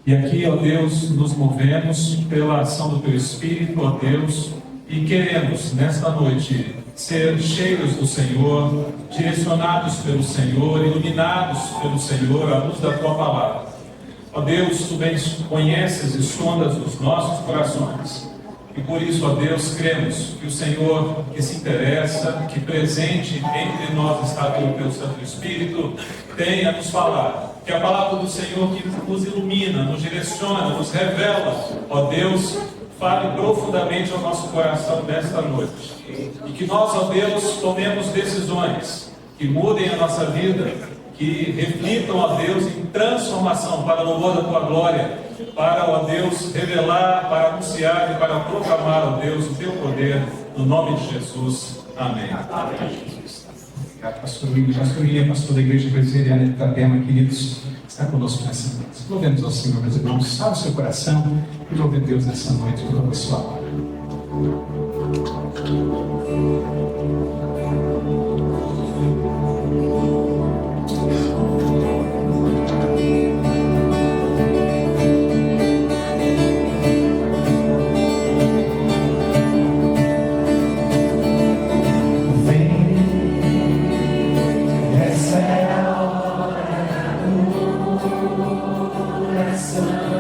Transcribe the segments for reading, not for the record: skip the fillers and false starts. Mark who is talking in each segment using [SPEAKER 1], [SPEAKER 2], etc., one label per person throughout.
[SPEAKER 1] E aqui, ó Deus, nos movemos pela ação do Teu Espírito, ó Deus, e queremos, nesta noite, ser cheios do Senhor, direcionados pelo Senhor, iluminados pelo Senhor, à luz da Tua Palavra. Ó Deus, Tu bem conheces e sondas os nossos corações. E por isso, ó Deus, cremos que o Senhor, que se interessa, que presente entre nós está pelo Teu Santo Espírito, tenha a nos falar. Que a palavra do Senhor que nos ilumina, nos direciona, nos revela, ó Deus, fale profundamente ao nosso coração nesta noite. E que nós, ó Deus, tomemos decisões que mudem a nossa vida, que reflitam, ó Deus, em transformação para o louvor da Tua glória, para, ó Deus, revelar, para anunciar e para proclamar, ó Deus, o Teu poder, no nome de Jesus. Amém.
[SPEAKER 2] Obrigado, pastor William, pastorinha, pastor da Igreja Presbiteriana de Itapema, queridos, está conosco nessa noite. Louvemos ao Senhor, meus irmãos, salve o seu coração e louve a Deus nessa noite pela sua palavra.
[SPEAKER 3] Coração.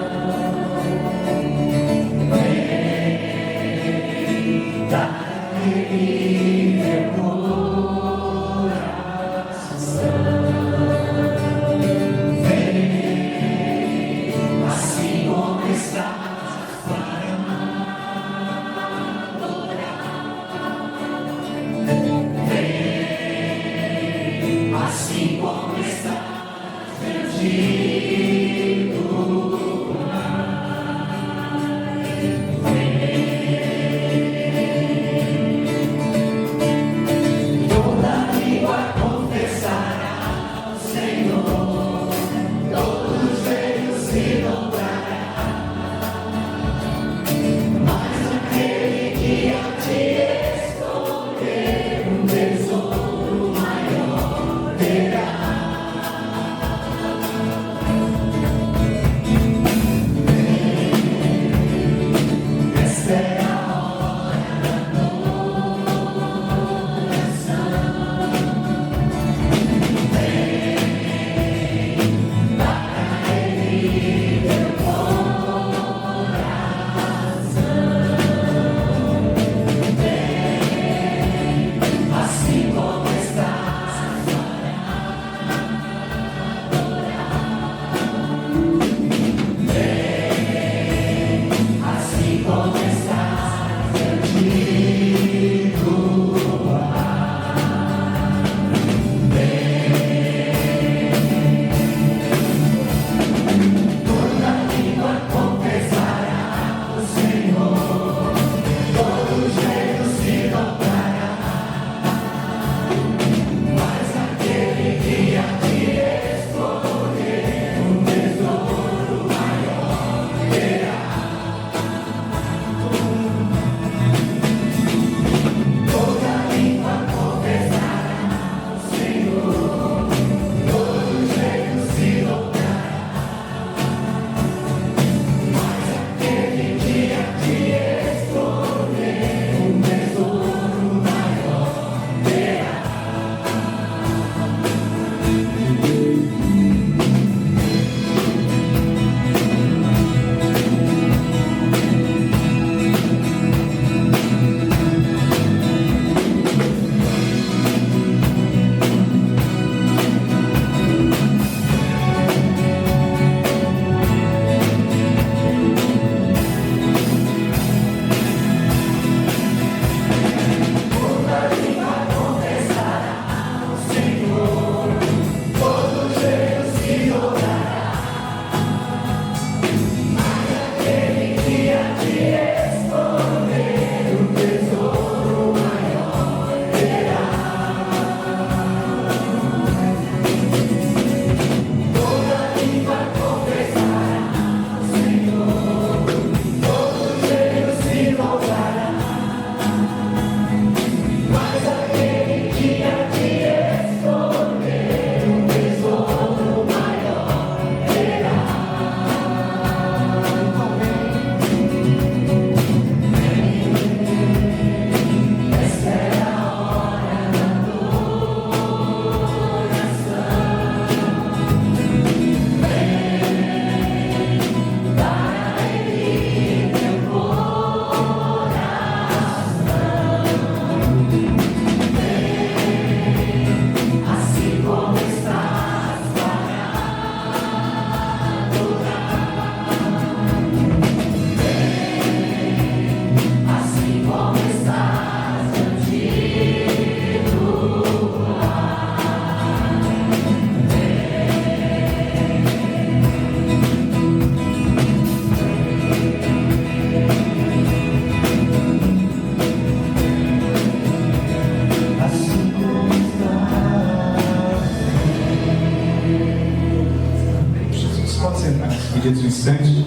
[SPEAKER 2] instante,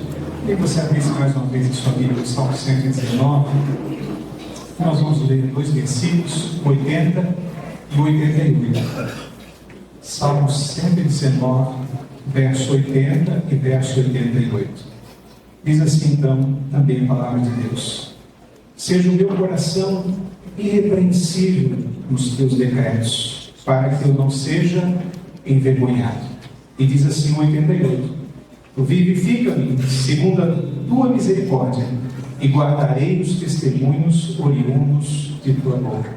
[SPEAKER 2] e você abrisse mais uma vez a sua Bíblia, o Salmo 119. Nós vamos ler dois versículos, 80 e 88. Salmo 119, verso 80 e verso 88. Diz assim então também a palavra de Deus: seja o meu coração irrepreensível nos teus decretos, para que eu não seja envergonhado. E diz assim o 88: vivifica-me segundo a tua misericórdia, e guardarei os testemunhos oriundos de tua boca.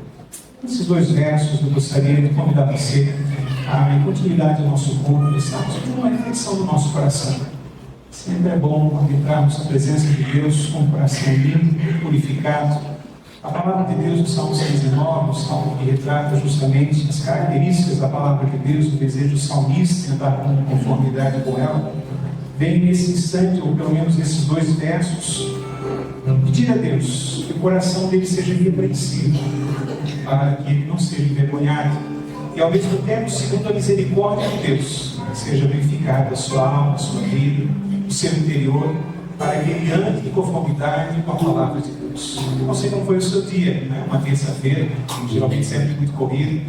[SPEAKER 2] Esses dois versos eu gostaria de convidar você a, em continuidade do nosso culto, estarmos com uma reflexão do nosso coração. Sempre é bom adentrarmos a presença de Deus com o coração limpo, purificado. A palavra de Deus, no Salmo 119, o salmo que retrata justamente as características da palavra de Deus, o desejo do salmista em andar com conformidade com ela, vem nesse instante, ou pelo menos nesses dois versos, pedir a Deus que o coração dele seja irrepreensível, para que ele não seja envergonhado, e ao mesmo tempo, segundo a misericórdia de Deus, seja verificada a sua alma, a sua vida, o seu interior, para que ele ande em conformidade com a palavra de Deus. Eu não sei como foi o seu dia, né? Uma terça-feira, geralmente sempre muito corrido,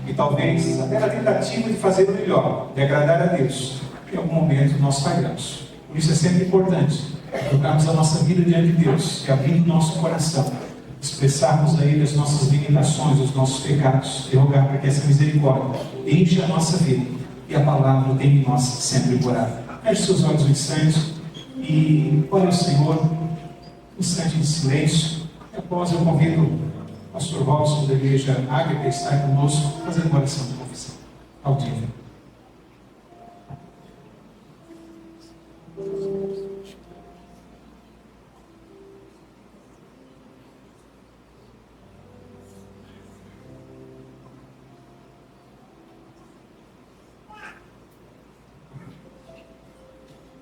[SPEAKER 2] e talvez até na tentativa de fazer o melhor, de agradar a Deus, em algum momento nós falhamos. Por isso é sempre importante colocarmos a nossa vida diante de Deus e abrir o nosso coração, expressarmos a Ele as nossas limitações, os nossos pecados, e rogar para que essa misericórdia enche a nossa vida e a palavra tenha em nós sempre morada. Feche seus olhos um instante e ore ao Senhor, um instante de silêncio. E após eu convido o pastor Robson da igreja Águia a estar conosco, fazendo uma oração de confissão audível.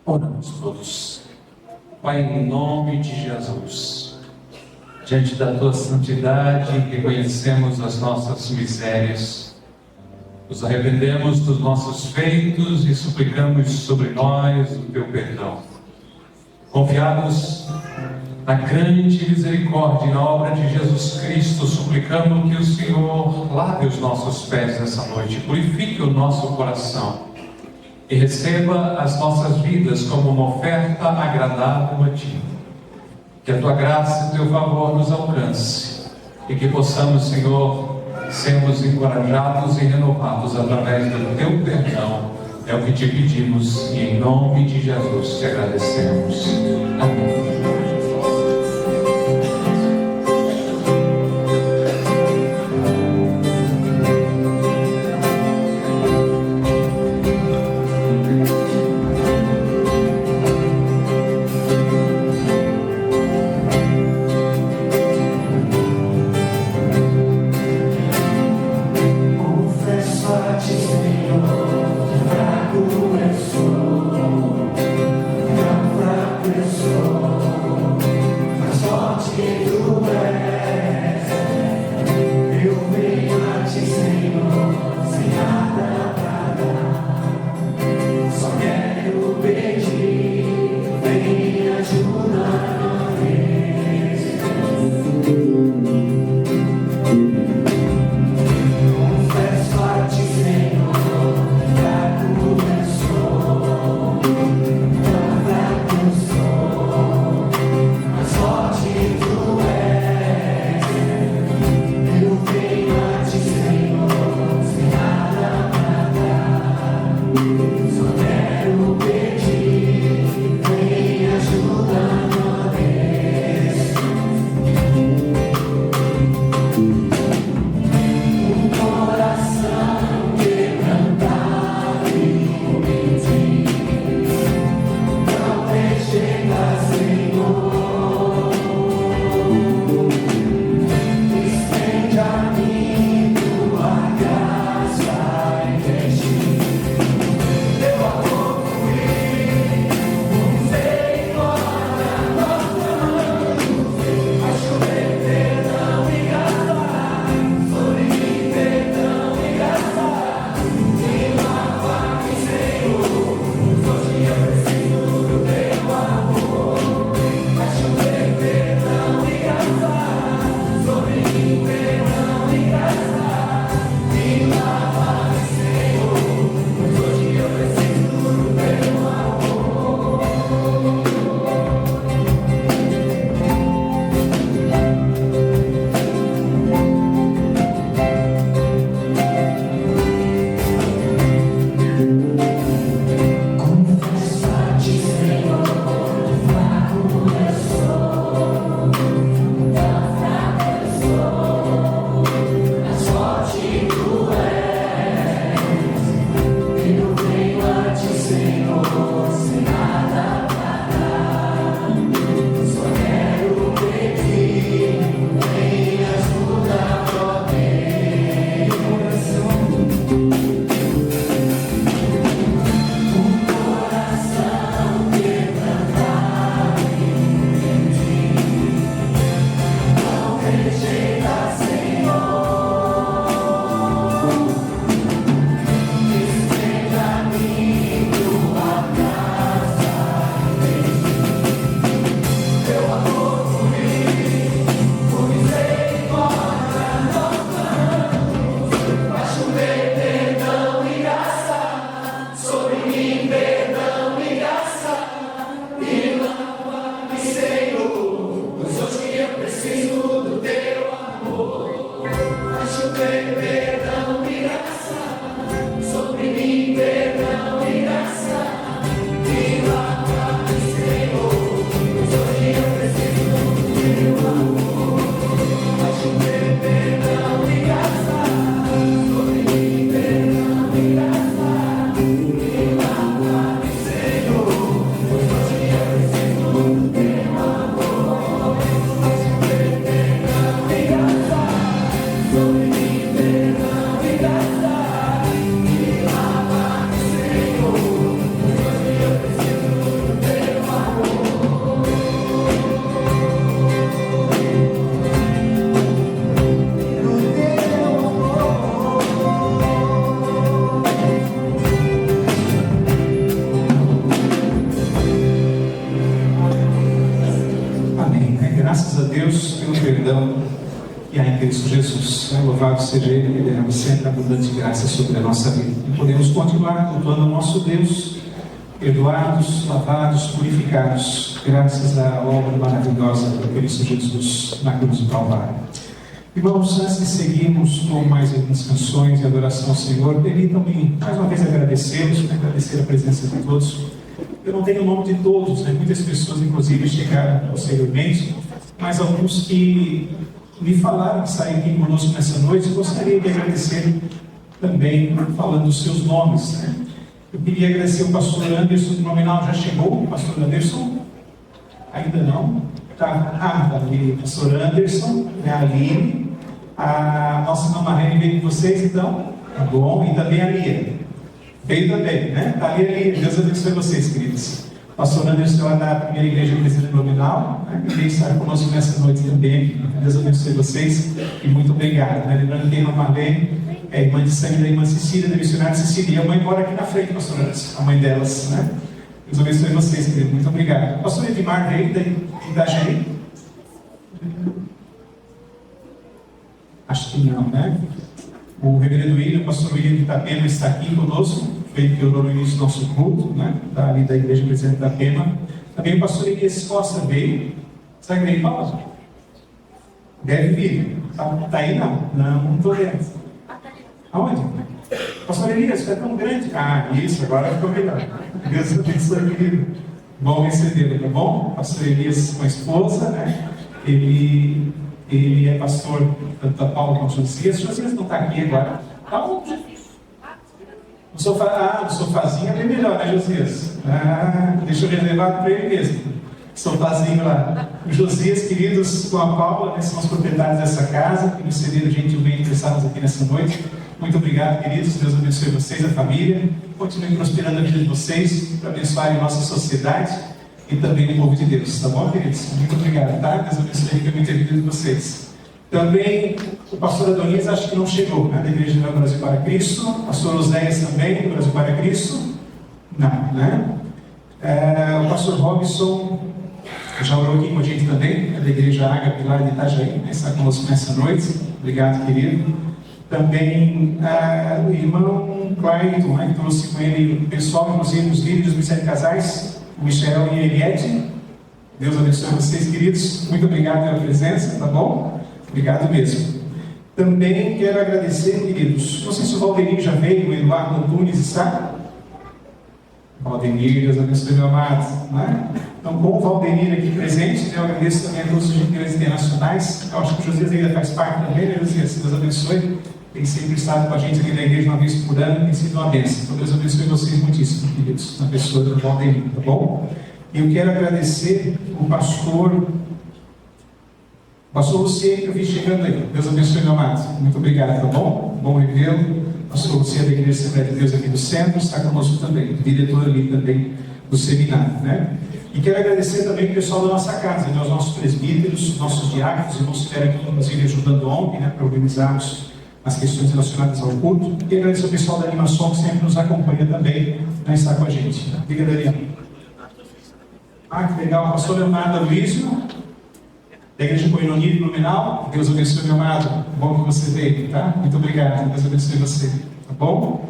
[SPEAKER 3] Oramos todos. Pai, em nome de Jesus, diante da tua santidade, reconhecemos as nossas misérias, nos arrependemos dos nossos feitos e suplicamos sobre nós o teu perdão. Confiados na grande misericórdia e na obra de Jesus Cristo, suplicamos que o Senhor lave os nossos pés nessa noite, purifique o nosso coração e receba as nossas vidas como uma oferta agradável a Ti. Que a Tua graça e o Teu favor nos alcance e que possamos, Senhor, sermos encorajados e renovados através do Teu perdão. É o que Te pedimos e em nome de Jesus Te agradecemos. Amém.
[SPEAKER 4] Fraco eu sou, tão fraco.
[SPEAKER 2] Graças a Deus pelo perdão que há em Cristo Jesus. Louvado seja Ele, que derrama sempre abundante graça sobre a nossa vida. E podemos continuar cultuando o nosso Deus, perdoados, lavados, purificados, graças à obra maravilhosa de Cristo Jesus na cruz do Calvário. Irmãos, antes de seguirmos com mais algumas canções de adoração ao Senhor, permitam-me mais uma vez agradecê-los, agradecer a presença de todos. Eu não tenho o nome de todos, muitas pessoas inclusive chegaram posteriormente, mas alguns que me falaram que saem aqui conosco nessa noite, eu gostaria de agradecer também falando os seus nomes. Eu queria agradecer o pastor Anderson, o nominal já chegou, o pastor Anderson? Ainda não? Tá ali, pastor Anderson, a Aline, a nossa irmã Marlene veio com vocês então? Tá bom, e também a Lia. Veio também, né? Tá ali a Lia, Deus abençoe vocês, queridos. O pastor Anderson é da primeira igreja presbiteriana nominal, que veio estar conosco nessa noite também. Deus abençoe vocês e muito obrigado. Lembrando que a irmã Marlene é irmã de sangue da irmã Cecília, da missionária Cecília, e a mãe mora aqui na frente, pastor Anderson, a mãe delas, né? Deus abençoe vocês, querido. Muito obrigado. O pastor Edmar veio da Itajaí? Acho que não, né? O reverendo William, o pastor William de Itapema está aqui conosco, veio que orou no início do nosso culto, né? Está ali da igreja presente de Itapema. Também o pastor Elias Costa veio. Será que veio, Paulo? Deve vir. Está aí não? Não estou vendo. Aonde? Pastor Elias, você é tão grande. Ah, isso, agora ficou melhor. Deus abençoe, querido. Bom recebê-lo, tá bom? Pastor Elias com a esposa, né? Ele é pastor tanto da Paulo quanto do Josias. Josias não está aqui agora. Tá onde? No sofá, no sofazinho é bem melhor, né, Josias? Deixa eu reservar para ele mesmo. Sofazinho lá. O Josias, queridos, com a Paula, são os proprietários dessa casa, que nos cederam gentilmente prestados aqui nessa noite. Muito obrigado, queridos. Deus abençoe vocês, a família. Continuem prosperando a vida de vocês, para abençoarem a nossa sociedade e também o povo de Deus. Tá bom, queridos? Muito obrigado, tá? Deus abençoe a vida de vocês. Também o pastor Adonias, acho que não chegou, né? Da Igreja do Brasil para Cristo. O pastor Oséias também, do Brasil para Cristo. Não, né? O pastor Robson já orou aqui com a gente também, da Igreja Ágape lá de Itajaí, né? Está conosco nessa noite. Obrigado, querido. Também o irmão Clayton, né, que trouxe com ele o pessoal, inclusive os líderes do Ministério de Casais, o Michel e a Eliette. Deus abençoe vocês, queridos. Muito obrigado pela presença, tá bom? Obrigado mesmo. Também quero agradecer, queridos. Não sei se o Valdemir já veio, o Eduardo Antunes está. Valdemir, Deus abençoe, meu amado. Né? Então, com o Valdemir aqui presente, eu agradeço também a todos os gentileiros internacionais. Eu acho que o Josias ainda faz parte também, né, Josias? Deus abençoe. Tem sempre estado com a gente aqui na igreja uma vez por ano, tem sido uma bênção. Então, Deus abençoe vocês muitíssimo, queridos, na pessoa do Valdemir, tá bom? E eu quero agradecer o pastor Luciano, que eu vi chegando aí. Deus abençoe, meu amado. Muito obrigado, tá bom? Bom revê-lo. Pastor Luciano, da Igreja Assembleia de Deus aqui do centro, está conosco também. Diretor ali também do seminário, né? E quero agradecer também o pessoal da nossa casa, né? Os nossos presbíteros, nossos diáconos, irmãos que estiveram aqui, inclusive, ajudando ontem, né? Para organizarmos as questões relacionadas ao culto. E agradecer ao pessoal da animação que sempre nos acompanha também, né? Está com a gente. Diga, Daniel. Que legal. Pastor Leonardo Aloysio, da Igreja Coinonia de Blumenau. Deus abençoe, meu amado. Bom que você veio, tá? Muito obrigado. Deus abençoe você, tá bom?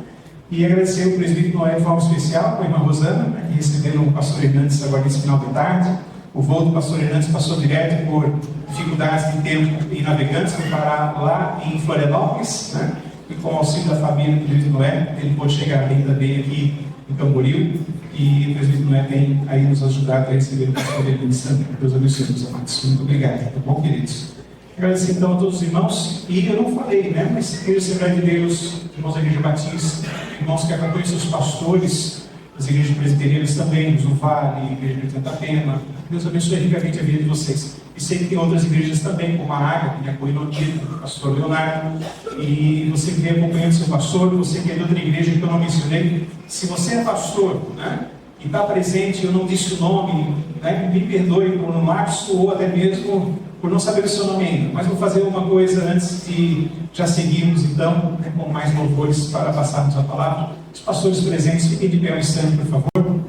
[SPEAKER 2] E agradecer o presbítero Noé de forma especial, com a irmã Rosana, né, que receberam o pastor Hernandes agora nesse final de tarde. O voo do pastor Hernandes passou direto por dificuldades de tempo e navegantes, foi parar lá em Florianópolis, né? E com o auxílio da família do presbítero Noé, ele pôde chegar ainda bem aqui em Camboriú. E o presbítero Noé tem aí nos ajudado a receber o pastor Hernandes também. Deus abençoe, meus amados. Muito obrigado, tá bom, queridos? Agradecer então a todos os irmãos. E eu não falei, né? Mas Igreja Assembleia de Deus, irmãos da Igreja Batista, irmãos que acompanham seus pastores, as igrejas presbiterianas também, do Vale, Igreja de Itapema. Deus abençoe ricamente a vida de vocês. E sei que tem outras igrejas também, como a Ágape, a Coinonia, o pastor Leonardo. E você que vem acompanhando seu pastor, você que é de outra igreja que eu não mencionei, se você é pastor, né? E está presente, eu não disse o nome, né? Me perdoe por no Marcos ou até mesmo por não saber o seu nome ainda, mas vou fazer uma coisa antes de já seguirmos então, né, com mais louvores para passarmos a palavra. Os pastores presentes, fiquem de pé um instante, por favor.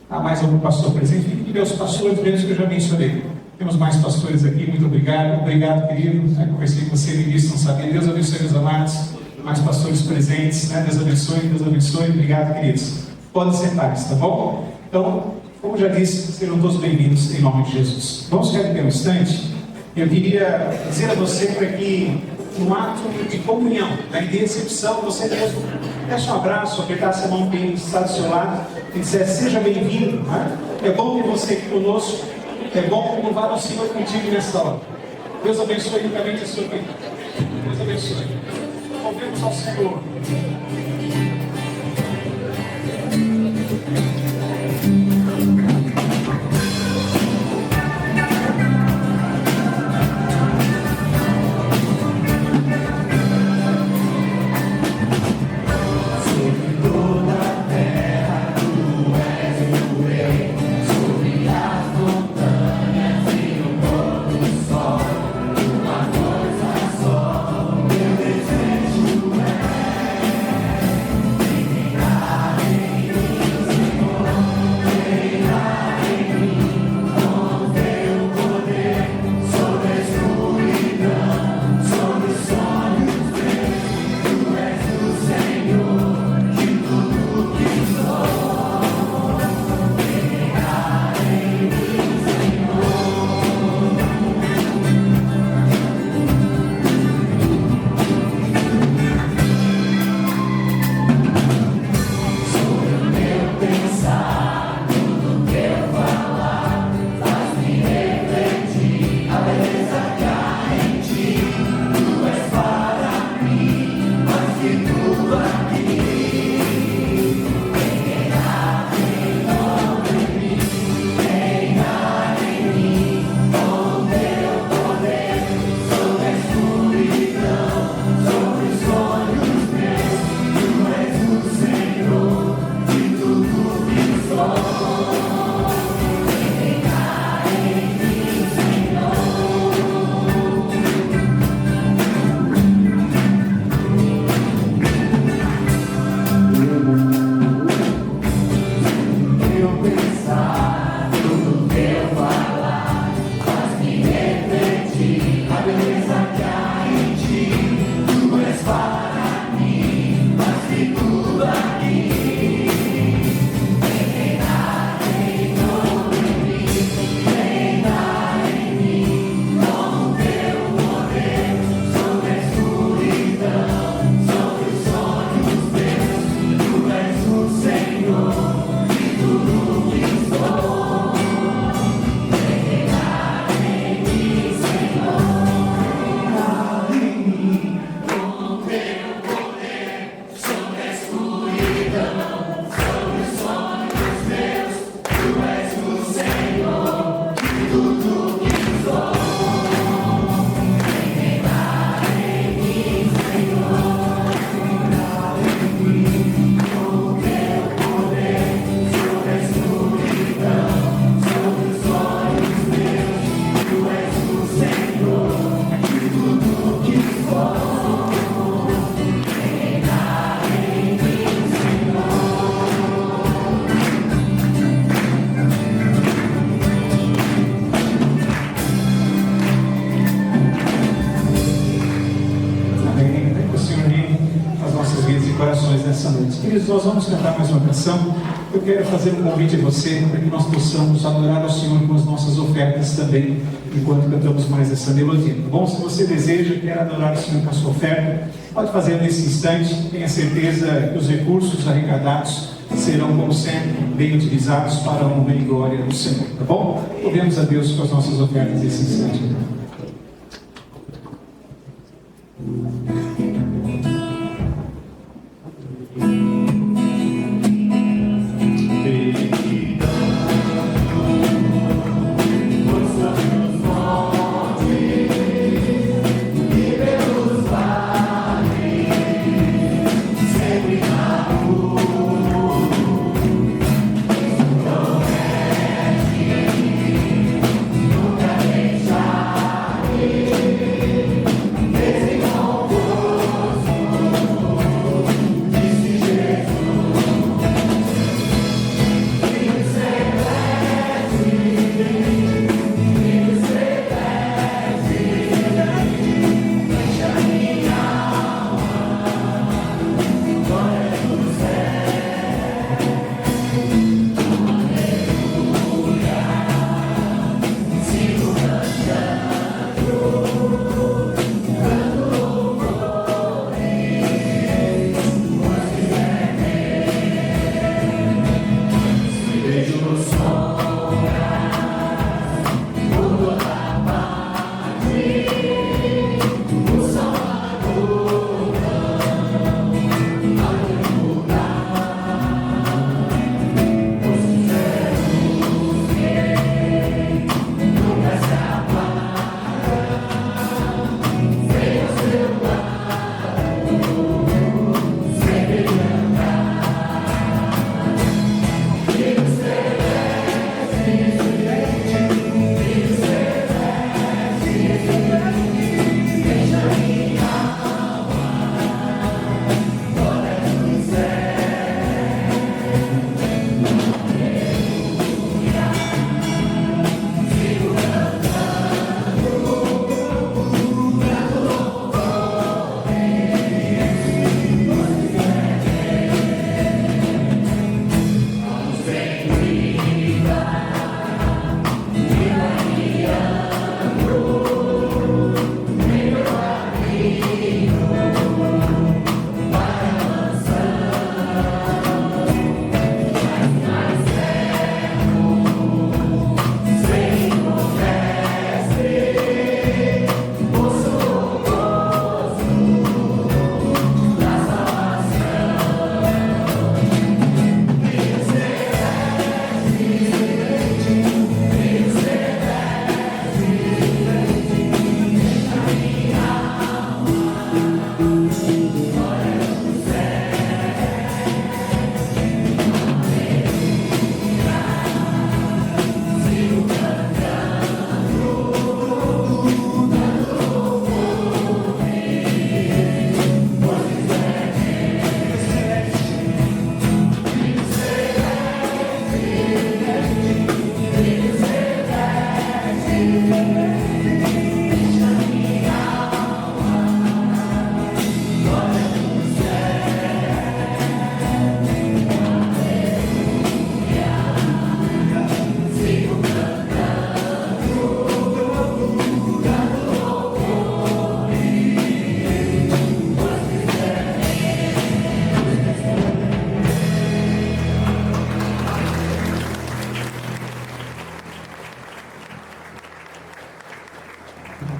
[SPEAKER 2] Mais algum pastor presente? Fiquem de pé os pastores presentes que eu já mencionei. Temos mais pastores aqui, muito obrigado. Obrigado, querido. Conversei com você no início, não sabia. Deus abençoe, meus amados. Mais pastores presentes, né? Deus abençoe, Deus abençoe. Obrigado, queridos. Podem sentar-se, tá bom? Então, como já disse, sejam todos bem-vindos em nome de Jesus. Vamos ficar aqui um instante. Eu queria dizer a você para que, no ato de comunhão, né, de recepção, você mesmo desse um abraço, apertasse a mão quem está do seu lado e dissesse: seja bem-vindo. Né? É bom ter você aqui conosco. É bom louvar o Senhor contigo nesta hora. Deus abençoe ricamente a sua vida. Deus abençoe. Louvemos ao Senhor. Nessa noite. Queridos, nós vamos cantar mais uma canção. Eu quero fazer um convite a você para que nós possamos adorar ao Senhor com as nossas ofertas também, enquanto cantamos mais essa melodia. Tá bom? Se você deseja, quer adorar o Senhor com a sua oferta, pode fazer nesse instante. Tenha certeza que os recursos arrecadados serão, como sempre, bem utilizados para a honra e glória do Senhor. Tá bom? Louvemos a Deus com as nossas ofertas nesse instante.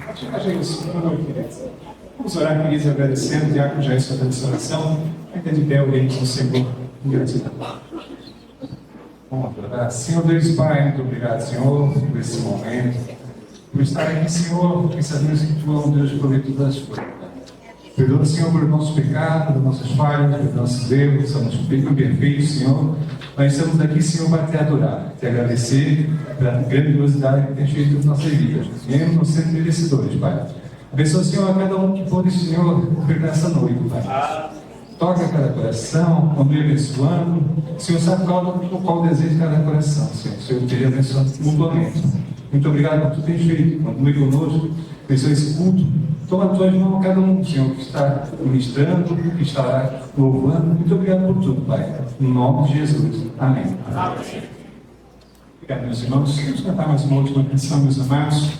[SPEAKER 2] Pode chegar, Jailson, por favor, queridos. Vamos orar, queridos, agradecendo o diácono Jailson pela essa oração. Ainda de pé, oremos ao Senhor. Gratidão.
[SPEAKER 4] Vamos orar. Senhor Deus Pai, muito obrigado, Senhor, por esse momento, por estar aqui, Senhor, porque sabemos que Tu é um Deus que provê todas as coisas. Perdoa, Senhor, por nossos pecados, por nossas falhas, por nossos erros, somos imperfeitos, Senhor. Nós estamos aqui, Senhor, para Te adorar, Te agradecer pela grandiosidade que Tem feito nas nossas vidas. Mesmo não sendo merecedores, Pai. Abençoa, Senhor, a cada um que pôde, Senhor, vir nessa noite, Pai. Toca cada coração, continue abençoando. O Senhor sabe qual o desejo de cada coração, Senhor. O Senhor esteja abençoando mutuamente. Muito obrigado por tudo que Tens feito. Continue conosco, abençoe esse culto. Toma a Tua mão cada um, Senhor, que está ministrando, que está louvando. Muito obrigado por tudo, Pai. Em nome de Jesus. Amém.
[SPEAKER 2] Obrigado, meus irmãos. Vamos cantar mais uma última canção, meus amados.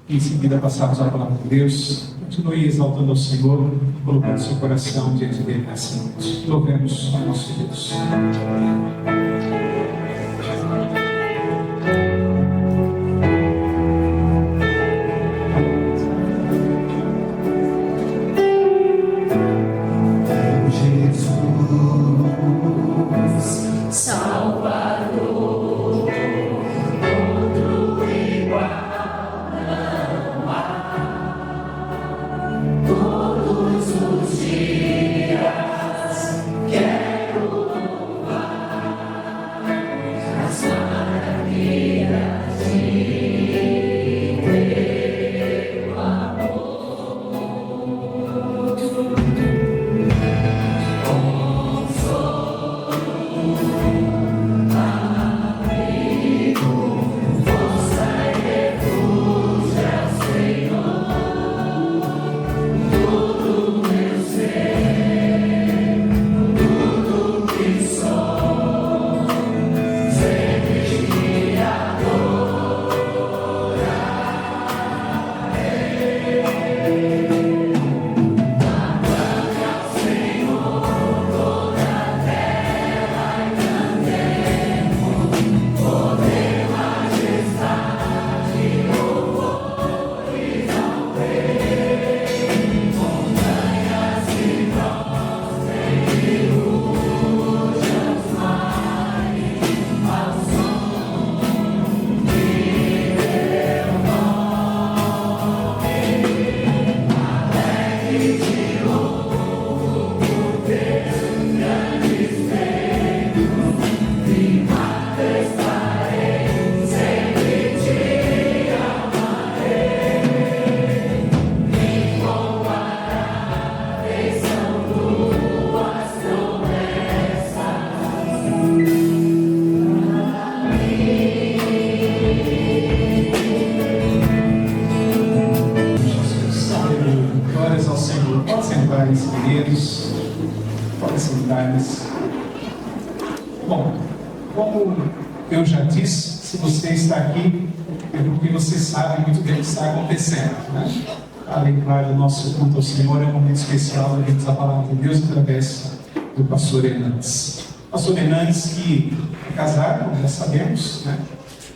[SPEAKER 2] E em seguida passarmos a palavra de Deus. Continue exaltando ao Senhor, colocando seu coração diante dele nessa noite. Louvemos ao nosso Deus. Queridos, podem sentar-se. Bom, como eu já disse, se você está aqui, é porque você sabe muito bem o que está acontecendo, né? Além, claro, do nosso culto ao Senhor, é um momento especial, ouvimos a palavra de Deus através do pastor Hernandes. Pastor Hernandes, que é casado, como já sabemos, né?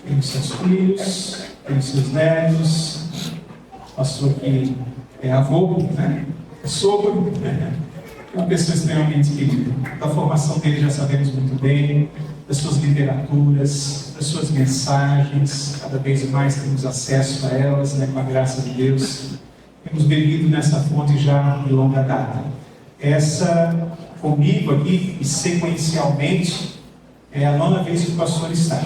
[SPEAKER 2] Tem os seus filhos, tem os seus netos, pastor que é avô, né? É sogro, né? É uma pessoa extremamente querida. Da formação dele já sabemos muito bem, das suas literaturas, das suas mensagens, cada vez mais temos acesso a elas, né, com a graça de Deus. Temos bebido nessa fonte já de longa data. Essa, comigo aqui, e sequencialmente, é a 9ª vez que o pastor está.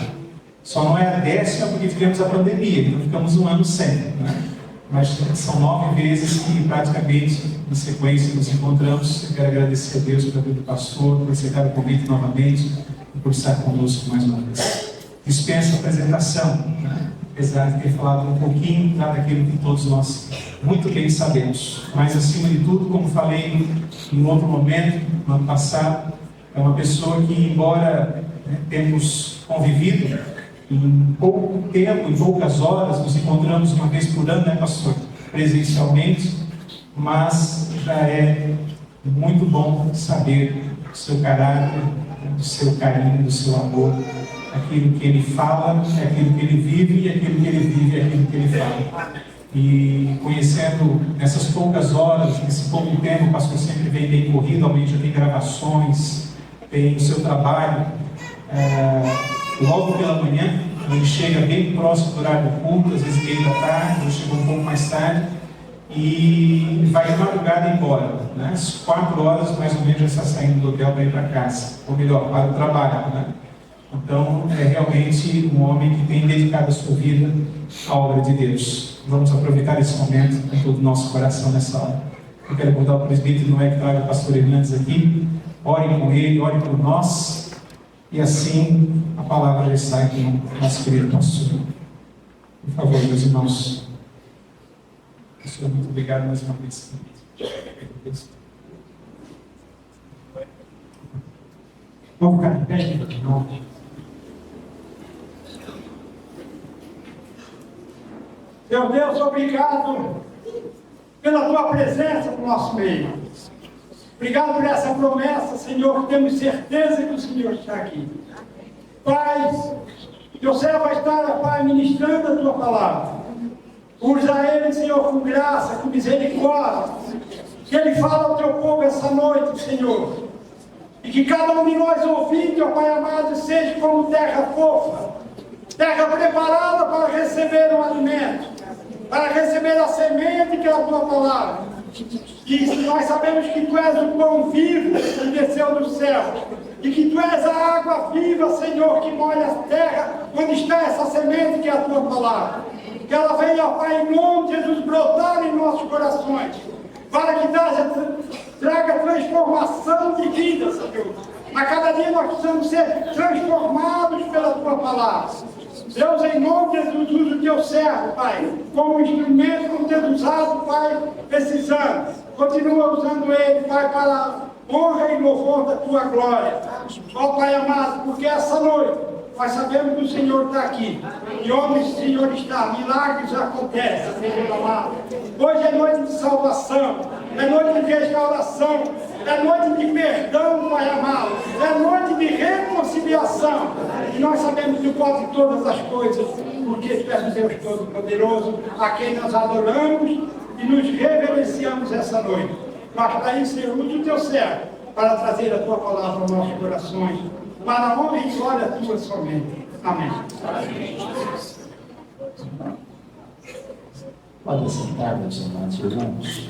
[SPEAKER 2] Só não é a 10ª porque tivemos a pandemia, então ficamos um ano sem, né? Mas são 9 vezes que praticamente na sequência nos encontramos. Eu quero agradecer a Deus pela vida do pastor, por aceitar o convite novamente e por estar conosco mais uma vez. Dispensa a apresentação, né? Apesar de ter falado um pouquinho daquilo que todos nós muito bem sabemos. Mas acima de tudo, como falei em outro momento, no ano passado, é uma pessoa que, embora temos convivido em pouco tempo, em poucas horas, nos encontramos uma vez por ano, né, pastor? Presencialmente, mas já é muito bom saber do seu caráter, do seu carinho, do seu amor. Aquilo que ele fala é aquilo que ele vive, e aquilo que ele vive é aquilo que ele fala. E conhecendo nessas poucas horas, nesse pouco tempo, o pastor sempre vem bem corrido, amanhã já tem gravações, tem o seu trabalho. Logo pela manhã, ele chega bem próximo do horário do culto, às vezes meio da tarde, ou chega um pouco mais tarde, e vai de madrugada embora, né? Às 4 horas mais ou menos já está saindo do hotel para ir para casa, ou melhor, para o trabalho, né? Então é realmente um homem que tem dedicado a sua vida à obra de Deus. Vamos aproveitar esse momento com todo o nosso coração nessa hora. Eu quero convidar o presbítero Noé que traga o pastor Hernandes aqui, orem com ele, orem por nós, e assim a palavra já sai com o nosso querido pastor. Por favor, meus irmãos. Senhor, muito obrigado mais uma vez. Vamos ficar de pé, irmão.
[SPEAKER 5] Meu Deus, obrigado pela Tua presença no nosso meio. Obrigado por essa promessa, Senhor, que temos certeza que o Senhor está aqui. Pai, Teu servo vai estar, Pai, ministrando a Tua palavra. Usa ele, Senhor, com graça, com misericórdia. Que ele fale ao Teu povo essa noite, Senhor. E que cada um de nós ouvindo, ó Pai amado, seja como terra fofa, terra preparada para receber o alimento, para receber a semente que é a Tua palavra. E nós sabemos que Tu és o pão vivo que desceu do céu, e que Tu és a água viva, Senhor, que molha a terra, onde está essa semente que é a Tua palavra. Que ela venha, Pai, em nome de Jesus, brotar em nossos corações, para que traga transformação de vida, Senhor. A cada dia nós precisamos ser transformados pela Tua palavra. Deus, em nome de Jesus, usa o Teu servo, Pai, como instrumento, como ter usado, Pai, esses anos. Continua usando ele, Pai, para a honra e louvor da Tua glória. Ó Pai amado, porque essa noite nós sabemos que o Senhor está aqui. E onde o Senhor está, milagres acontecem, Senhor amado. Hoje é noite de salvação, é noite de restauração, é noite de perdão, Pai amado, é noite de reconciliação. E nós sabemos que Tu podes todas as coisas, porque Tu és o Deus Todo-Poderoso, a quem nós adoramos e nos reverenciamos essa noite. Mas para isso, Senhor, usa o Teu servo para trazer a Tua palavra aos nossos corações, para a honra e glória Tua somente. Amém.
[SPEAKER 6] Pode sentar, meus amados irmãos.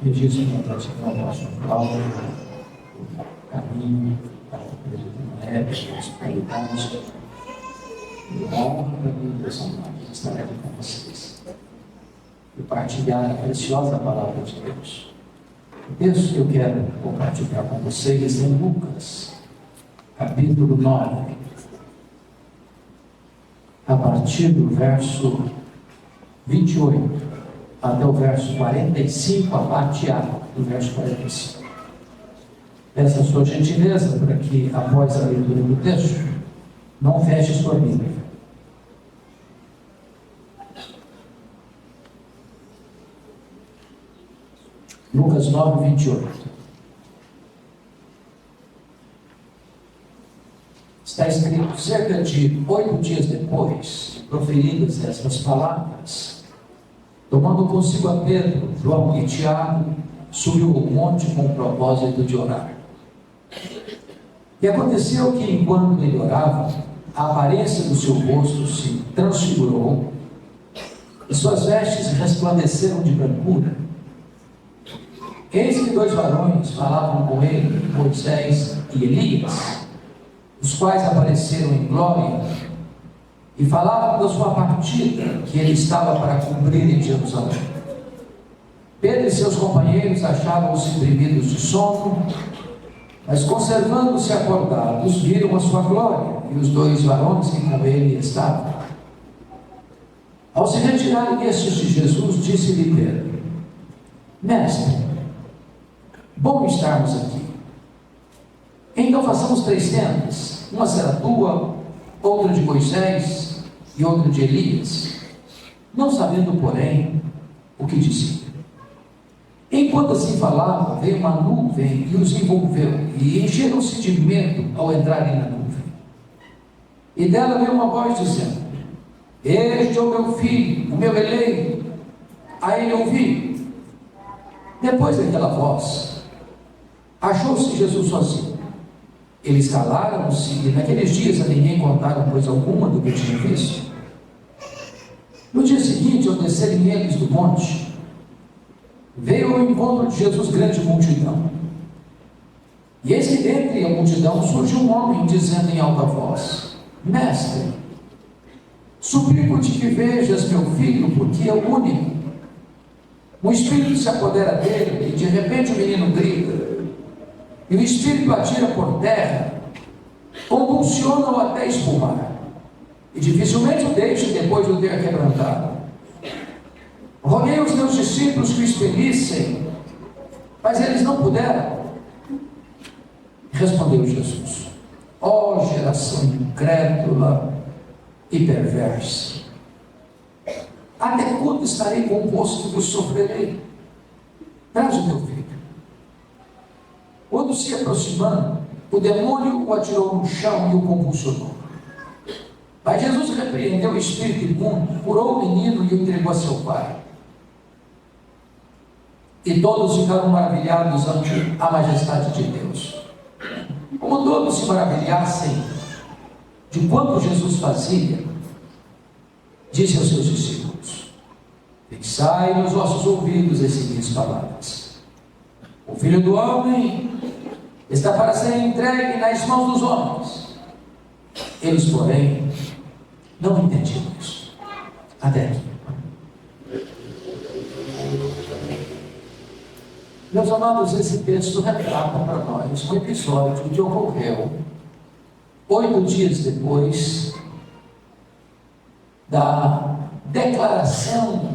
[SPEAKER 6] Registro na prática do nosso Paulo, o caminho para a prosperidade e a honra e Deus amados estarei com vocês e partilhar a preciosa palavra de Deus. O texto que eu quero compartilhar com vocês é em Lucas, capítulo 9, a partir do verso 28 até o verso 45, a parte A do verso 45. Peço a sua gentileza para que, após a leitura do texto, não feche sua Bíblia. Lucas 9, 28. Está escrito: cerca de 8 dias depois, proferidas estas palavras, tomando consigo a Pedro, João e Tiago, subiu ao monte com o propósito de orar. E aconteceu que, enquanto ele orava, a aparência do seu rosto se transfigurou, e suas vestes resplandeceram de brancura. Eis que 2 varões falavam com ele, Moisés e Elias, os quais apareceram em glória, e falavam da sua partida, que ele estava para cumprir em Jerusalém. Pedro e seus companheiros achavam-se deprimidos de sono, mas conservando-se acordados, viram a sua glória, e os 2 varões que com ele estavam. Ao se retirarem estes de Jesus, disse-lhe Pedro: Mestre, bom estarmos aqui. Então façamos 3 tendas, uma será tua, outra de Moisés e outra de Elias, não sabendo, porém, o que dizia. Enquanto assim falava, veio uma nuvem e os envolveu, e encheram-se de medo ao entrarem na nuvem. E dela veio uma voz dizendo: este é o meu filho, o meu eleito, a ele ouvi. Depois daquela voz, achou-se Jesus sozinho. Eles calaram-se e naqueles dias a ninguém contaram coisa alguma do que tinham visto. No dia seguinte, ao descerem eles do monte, veio ao encontro de Jesus grande multidão. E eis que dentre a multidão surgiu um homem dizendo em alta voz: Mestre, suplico-te que vejas meu filho, porque é o único. Um espírito se apodera dele e de repente o menino grita. E o espírito atira por terra, convulsiona-o até espumar, e dificilmente o deixa depois de o ter quebrantado. Roguei aos meus discípulos que o expelissem, mas eles não puderam. Respondeu Jesus: ó geração incrédula e perversa, até quando estarei convosco e vos sofrerei? Traz o teu filho. Quando se aproximando, o demônio o atirou no chão e o convulsionou. Mas Jesus repreendeu o espírito imundo, curou o menino e o entregou a seu pai. E todos ficaram maravilhados ante a majestade de Deus. Como todos se maravilhassem de quanto Jesus fazia, disse aos seus discípulos: fixai nos vossos ouvidos as seguintes palavras: o Filho do Homem está para ser entregue nas mãos dos homens. Eles, porém, não entendiam isso. Até aqui. Meus amados, esse texto retrata para nós um episódio que ocorreu 8 dias depois da declaração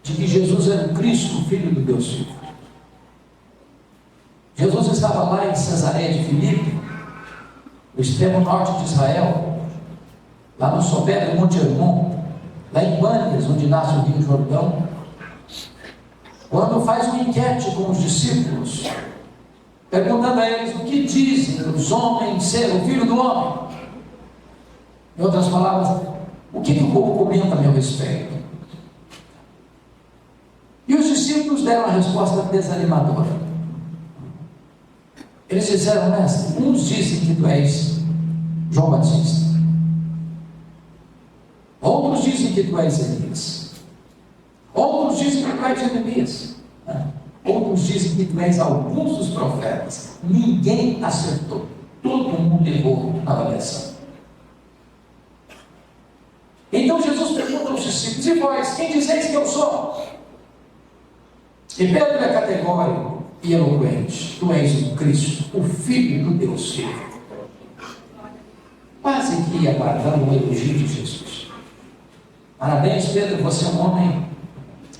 [SPEAKER 6] de que Jesus era o Cristo, o Filho do Deus vivo. Jesus estava lá em Cesareia de Filipe, no extremo norte de Israel, lá no sopé do Monte Hermon, lá em Bânias, onde nasce o Rio Jordão, quando faz uma enquete com os discípulos, perguntando a eles o que dizem os homens ser o Filho do Homem. Em outras palavras, o que o povo comenta a meu respeito? E os discípulos deram a resposta desanimadora. Eles disseram: mestre, uns dizem que tu és João Batista, outros dizem que tu és Elias, outros dizem que tu és Jeremias, outros dizem que tu és alguns dos profetas. Ninguém acertou, todo mundo errou na avaliação. Então Jesus pergunta aos discípulos: e vós, quem dizeis que eu sou? E Pedro é categórico e eloquente: tu és o Cristo, o Filho do Deus vivo. Quase que aguardando o elogio de Jesus. Parabéns, Pedro, você é um homem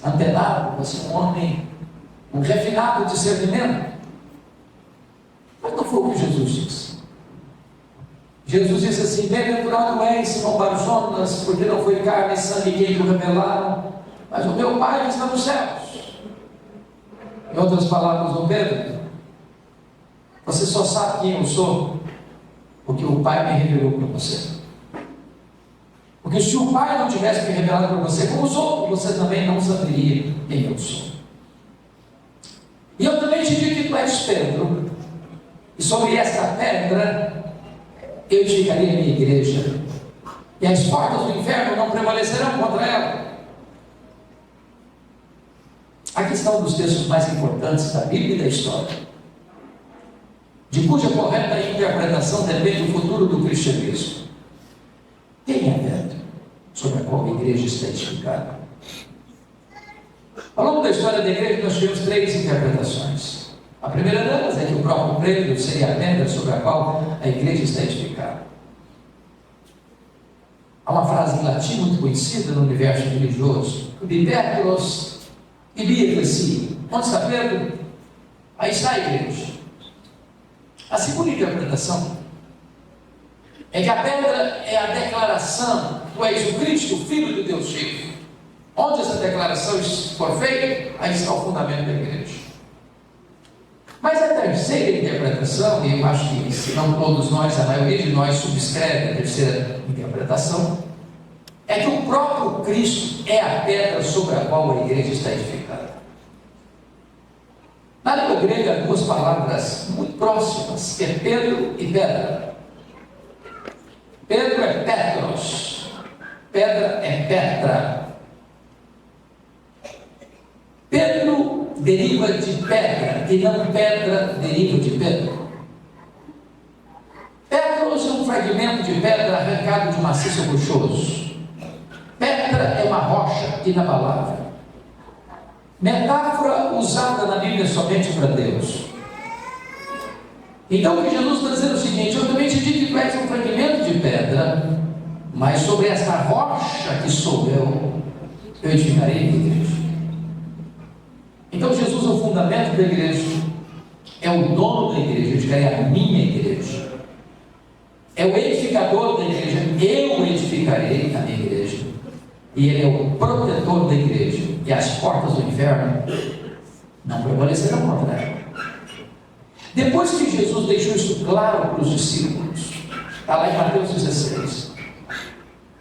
[SPEAKER 6] antenado, você é um homem com refinado discernimento. Mas não foi o que Jesus disse. Jesus disse assim: bem-aventurado és, Simão Bar-Jonas, porque não foi carne e sangue quem te revelaram, mas o meu Pai que está nos céus. Em outras palavras, ô Pedro, você só sabe quem eu sou porque o Pai me revelou para você. Porque se o Pai não tivesse me revelado para você, como os outros, você também não saberia quem eu sou. E eu também te digo que tu és Pedro, e sobre esta pedra eu edificarei a minha igreja, e as portas do inferno não prevalecerão contra ela. Aqui está um dos textos mais importantes da Bíblia e da história, de cuja correta interpretação depende o futuro do cristianismo. Quem é Pedro, sobre a qual a igreja está edificada? Ao longo da história da igreja, nós tivemos 3 interpretações. A primeira delas é que o próprio Pedro seria a pedra sobre a qual a igreja está edificada. Há uma frase em latim muito conhecida no universo religioso: Biberculos e Bia. Onde está Pedro? Aí está a igreja. A segunda interpretação é que a pedra é a declaração: tu és o Cristo, o Filho do Deus vivo. Onde essa declaração for feita, aí está o fundamento da igreja. Mas a terceira interpretação, e eu acho que se não todos nós, a maioria de nós subscreve a terceira interpretação, é que o próprio Cristo é a pedra sobre a qual a igreja está edificada. Na língua grega, há duas palavras muito próximas, que é Pedro e pedra. Pedro é Petros, pedra é Petra. Pedro deriva de pedra, e não pedra deriva de Pedro. Petros é um fragmento de pedra arrancado de um maciço rochoso. Petra é uma rocha inabalável. Metáfora usada na Bíblia somente para Deus. Então o que Jesus está dizendo é o seguinte: eu também te digo que tu és um fragmento de pedra, mas sobre esta rocha que sou eu edificarei a igreja. Então Jesus é o fundamento da igreja, é o dono da igreja, eu edificarei a minha igreja. É o edificador da igreja, eu edificarei a minha igreja. E ele é o protetor da igreja, e as portas do inferno não prevalecerão contra ela. Depois que Jesus deixou isso claro para os discípulos, está lá em Mateus 16,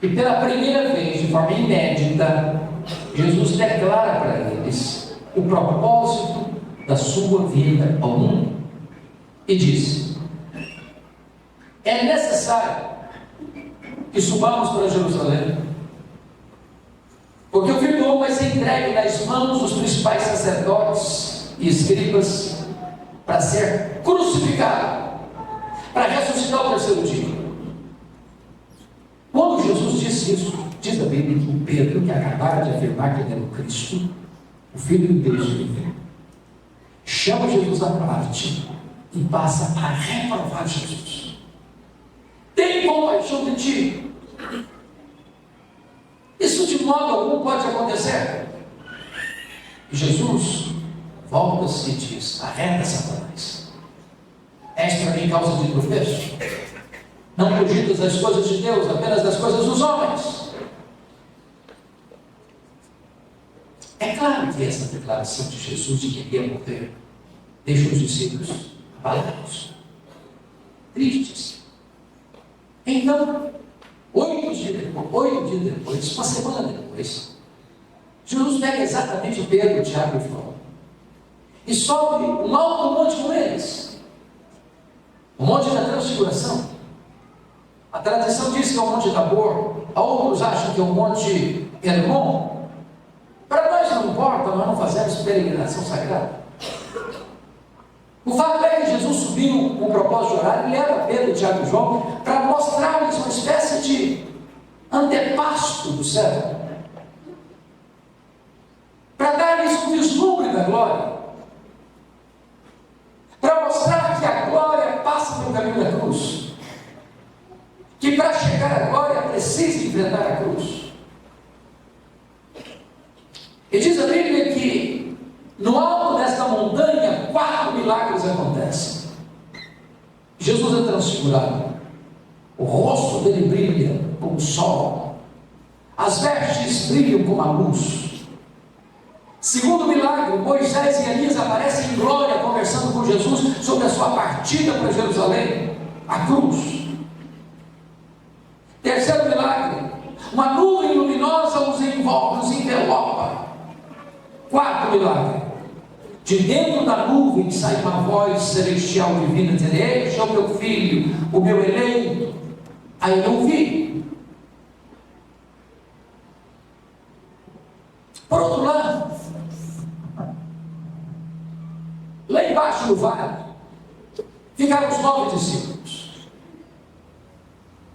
[SPEAKER 6] e pela primeira vez, de forma inédita, Jesus declara para eles o propósito da sua vinda ao mundo, e diz: é necessário que subamos para Jerusalém, porque o Filho do Homem vai ser entregue nas mãos dos principais sacerdotes e escribas para ser crucificado, para ressuscitar o terceiro dia. Quando Jesus disse isso, diz a Bíblia que o Pedro, que acabara de afirmar que ele era o Cristo, o Filho de Deus, chama Jesus à parte e passa a reprovar Jesus. Tem compaixão de ti. Isso de modo algum pode acontecer. Jesus volta-se e diz: arreda, Satanás, és para mim causa de tropeço. Não cogitas das coisas de Deus, apenas das coisas dos homens. É claro que essa declaração de Jesus de que ele ia morrer deixa os discípulos abalados, tristes. Então, 8 dias depois, uma semana depois, Jesus pega exatamente Pedro, Tiago e João e sobe um alto monte com eles, o monte da transfiguração. A tradição diz que é o monte Tabor, outros acham que é o monte Hermon. Para nós não importa, nós não fazemos peregrinação sagrada. O fato é que Jesus subiu com o propósito de orar e leva Pedro, Tiago e João para mostrar-lhes uma espécie de antepasto do céu, para dar-lhes um vislumbre da glória, para mostrar que a glória passa pelo caminho da cruz, que para chegar à glória precisa enfrentar a cruz. E diz a Bíblia que no alto desta montanha 4 milagres acontecem. Jesus é transfigurado, o rosto dele brilha como o sol, as vestes brilham como a luz. Segundo milagre, Moisés e Elias aparecem em glória conversando com Jesus sobre a sua partida para Jerusalém, a cruz. Terceiro milagre, uma nuvem luminosa os envolve, os envelopa. Quarto milagre, de dentro da nuvem sai uma voz celestial divina dizendo: este é o meu filho, o meu eleito. Aí eu ouvi. Por outro lado, lá embaixo no vale ficaram os 9 discípulos,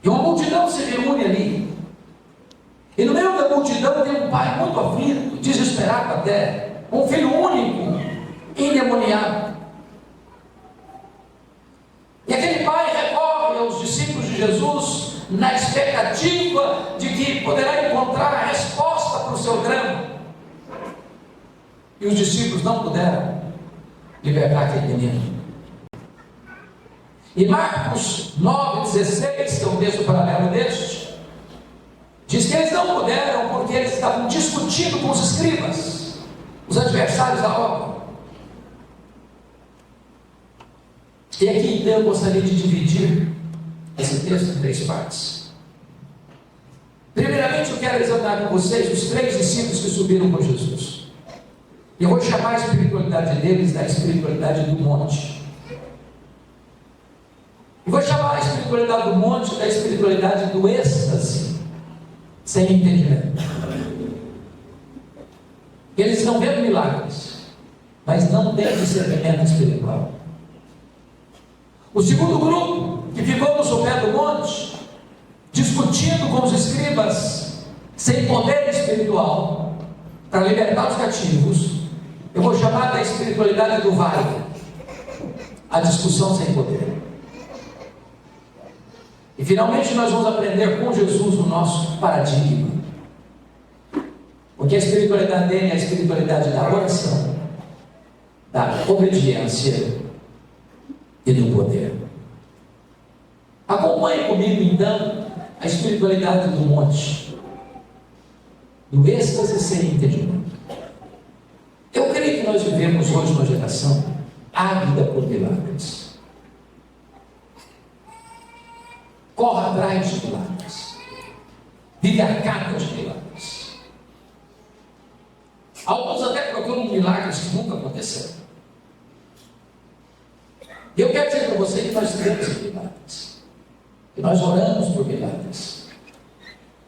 [SPEAKER 6] e uma multidão se reúne ali, e no meio da multidão tem um pai muito aflito, desesperado até, com um filho único, endemoniado. E aquele pai recorre aos discípulos de Jesus na expectativa de que poderá encontrar a resposta para o seu drama. E os discípulos não puderam libertar aquele menino. E Marcos 9,16, que é um texto paralelo deste, diz que eles não puderam porque eles estavam discutindo com os escribas, os adversários da obra. E aqui então eu gostaria de dividir esse texto em 3 partes. Primeiramente, eu quero examinar com vocês os 3 discípulos que subiram com Jesus. E eu vou chamar a espiritualidade deles da espiritualidade do monte. E vou chamar a espiritualidade do monte da espiritualidade do êxtase, sem entendimento. Eles não vêem milagres, mas não têm discernimento espiritual. O segundo grupo, que ficou no sopé do monte, discutindo com os escribas, sem poder espiritual, para libertar os cativos, eu vou chamar da espiritualidade do vale, a discussão sem poder. E finalmente nós vamos aprender com Jesus o nosso paradigma. Porque a espiritualidade dele é a espiritualidade da oração, da obediência e do poder. Acompanhe comigo então a espiritualidade do monte, do êxtase sem entendimento. Eu creio que nós vivemos hoje uma geração ávida por milagres. Corre atrás de milagres, vive a cata de milagres. Alguns até procuram milagres que nunca aconteceram. E eu quero dizer para você que nós cremos em milagres, que nós oramos por milagres,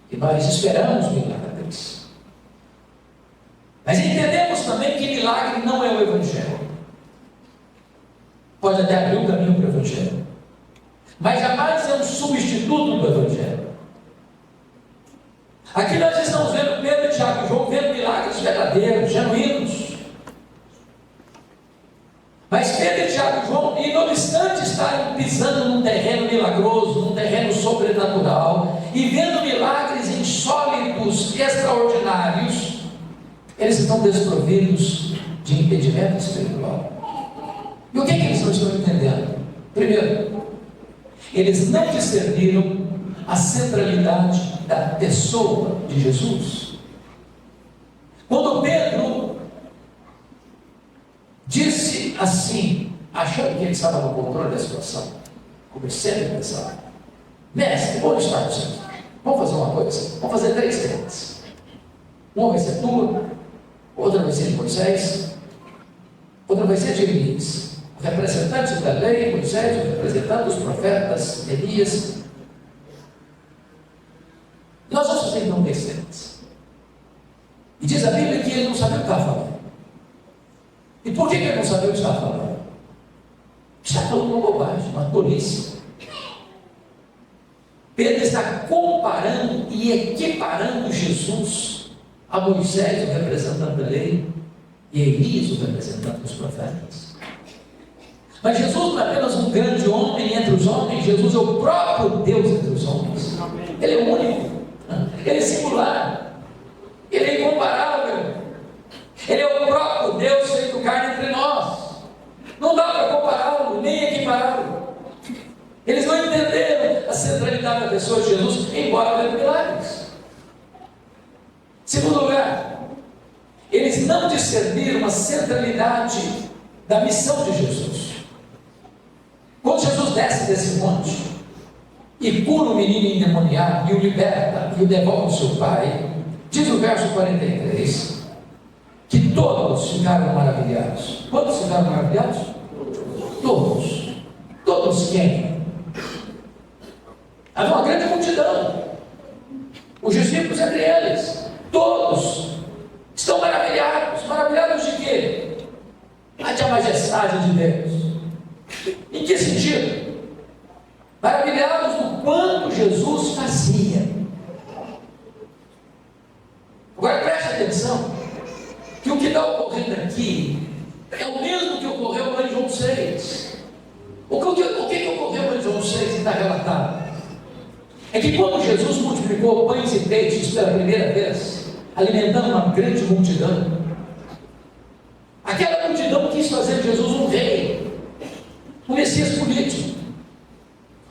[SPEAKER 6] que nós esperamos milagres. Mas entendemos também que milagre não é o Evangelho. Pode até abrir um caminho para o Evangelho, mas jamais é um substituto do Evangelho. Aqui nós estamos vendo Pedro, Tiago e João vendo milagres verdadeiros, genuínos. Mas Pedro, Tiago e João, e não obstante estarem pisando num terreno milagroso, num terreno sobrenatural, e vendo milagres insólitos, extraordinários, eles estão desprovidos de impedimento espiritual. E o que eles não estão entendendo? Primeiro, eles não discerniram a centralidade da pessoa de Jesus. Quando Pedro disse assim, achando que ele estava no controle da situação, comecei a pensar: mestre, onde está você? Vamos fazer uma coisa, vamos fazer 3 tendas. Uma vai ser tua, outra vai ser de Moisés, outra vai ser de Elias. O representante da lei, Moisés, o representante dos profetas, Elias. Nós vamos fazer então 3 tendas. E diz a Bíblia que ele não sabia o que estava falando. E por que ele não sabia o que estava falando? Está falando uma bobagem, uma tolice. Pedro está comparando e equiparando Jesus a Moisés, o representante da lei, e Elias, o representante dos profetas. Mas Jesus não é apenas um grande homem entre os homens, Jesus é o próprio Deus entre os homens. Ele é único, ele é singular, ele é incomparável, ele é o próprio Deus feito carne entre nós. Não dá para compará-lo, nem equipará-lo. Eles não entenderam a centralidade da pessoa de Jesus, embora vendo milagres. Segundo lugar, eles não discerniram a centralidade da missão de Jesus. Quando Jesus desce desse monte e cura o menino endemoniado e o liberta e o devolve ao seu pai, diz o verso 43 que todos ficaram maravilhados. Quantos ficaram maravilhados? Todos. Todos quem? Havia uma grande multidão, os discípulos entre eles, todos estão maravilhados. Maravilhados de quê? Ante a majestade de Deus. Em que sentido? Maravilhados do quanto Jesus fazia. Agora preste atenção, que o que está ocorrendo aqui é o mesmo que ocorreu lá em João 6. O que ocorreu lá em João 6 está relatado? É que quando Jesus multiplicou pães e peixes pela primeira vez, alimentando uma grande multidão, aquela multidão quis fazer de Jesus um rei, um Messias político,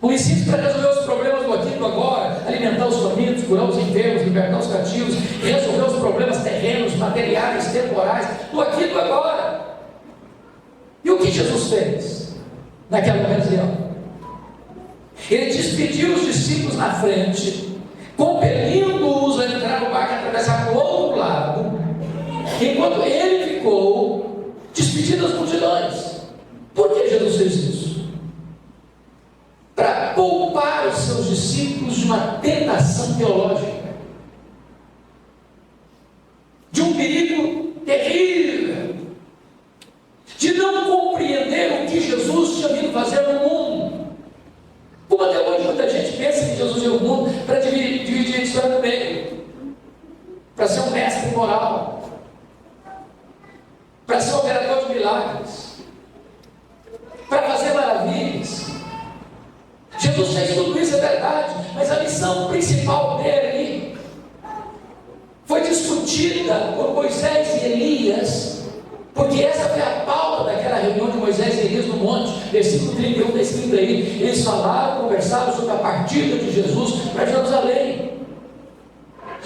[SPEAKER 6] um Messias para resolver os problemas do aqui e do agora, alimentar os famintos, curar os enfermos, libertar os cativos, resolver os problemas terrenos, materiais, temporais, do aqui e do agora. E o que Jesus fez? naquela ocasião. Ele despediu os discípulos na frente, compelindo-os a entrar no barco e atravessar para o outro lado, enquanto ele ficou despedindo as multidões. Por que Jesus fez isso? Para poupar os seus discípulos de uma tentação teológica, de um perigo terrível, de não compreender o que Jesus tinha vindo fazer no mundo. Como até hoje muita gente pensa que Jesus veio ao mundo para dividir a história no meio, para ser um mestre moral, para ser um operador de milagres, para fazer maravilhas. Jesus fez tudo isso, é verdade, mas a missão principal dele foi discutida por Moisés e Elias, porque essa foi a pauta daquela reunião de Moisés e Elias no monte. Versículo 31 está escrito aí. Eles falaram, conversaram sobre a partida de Jesus para Jerusalém.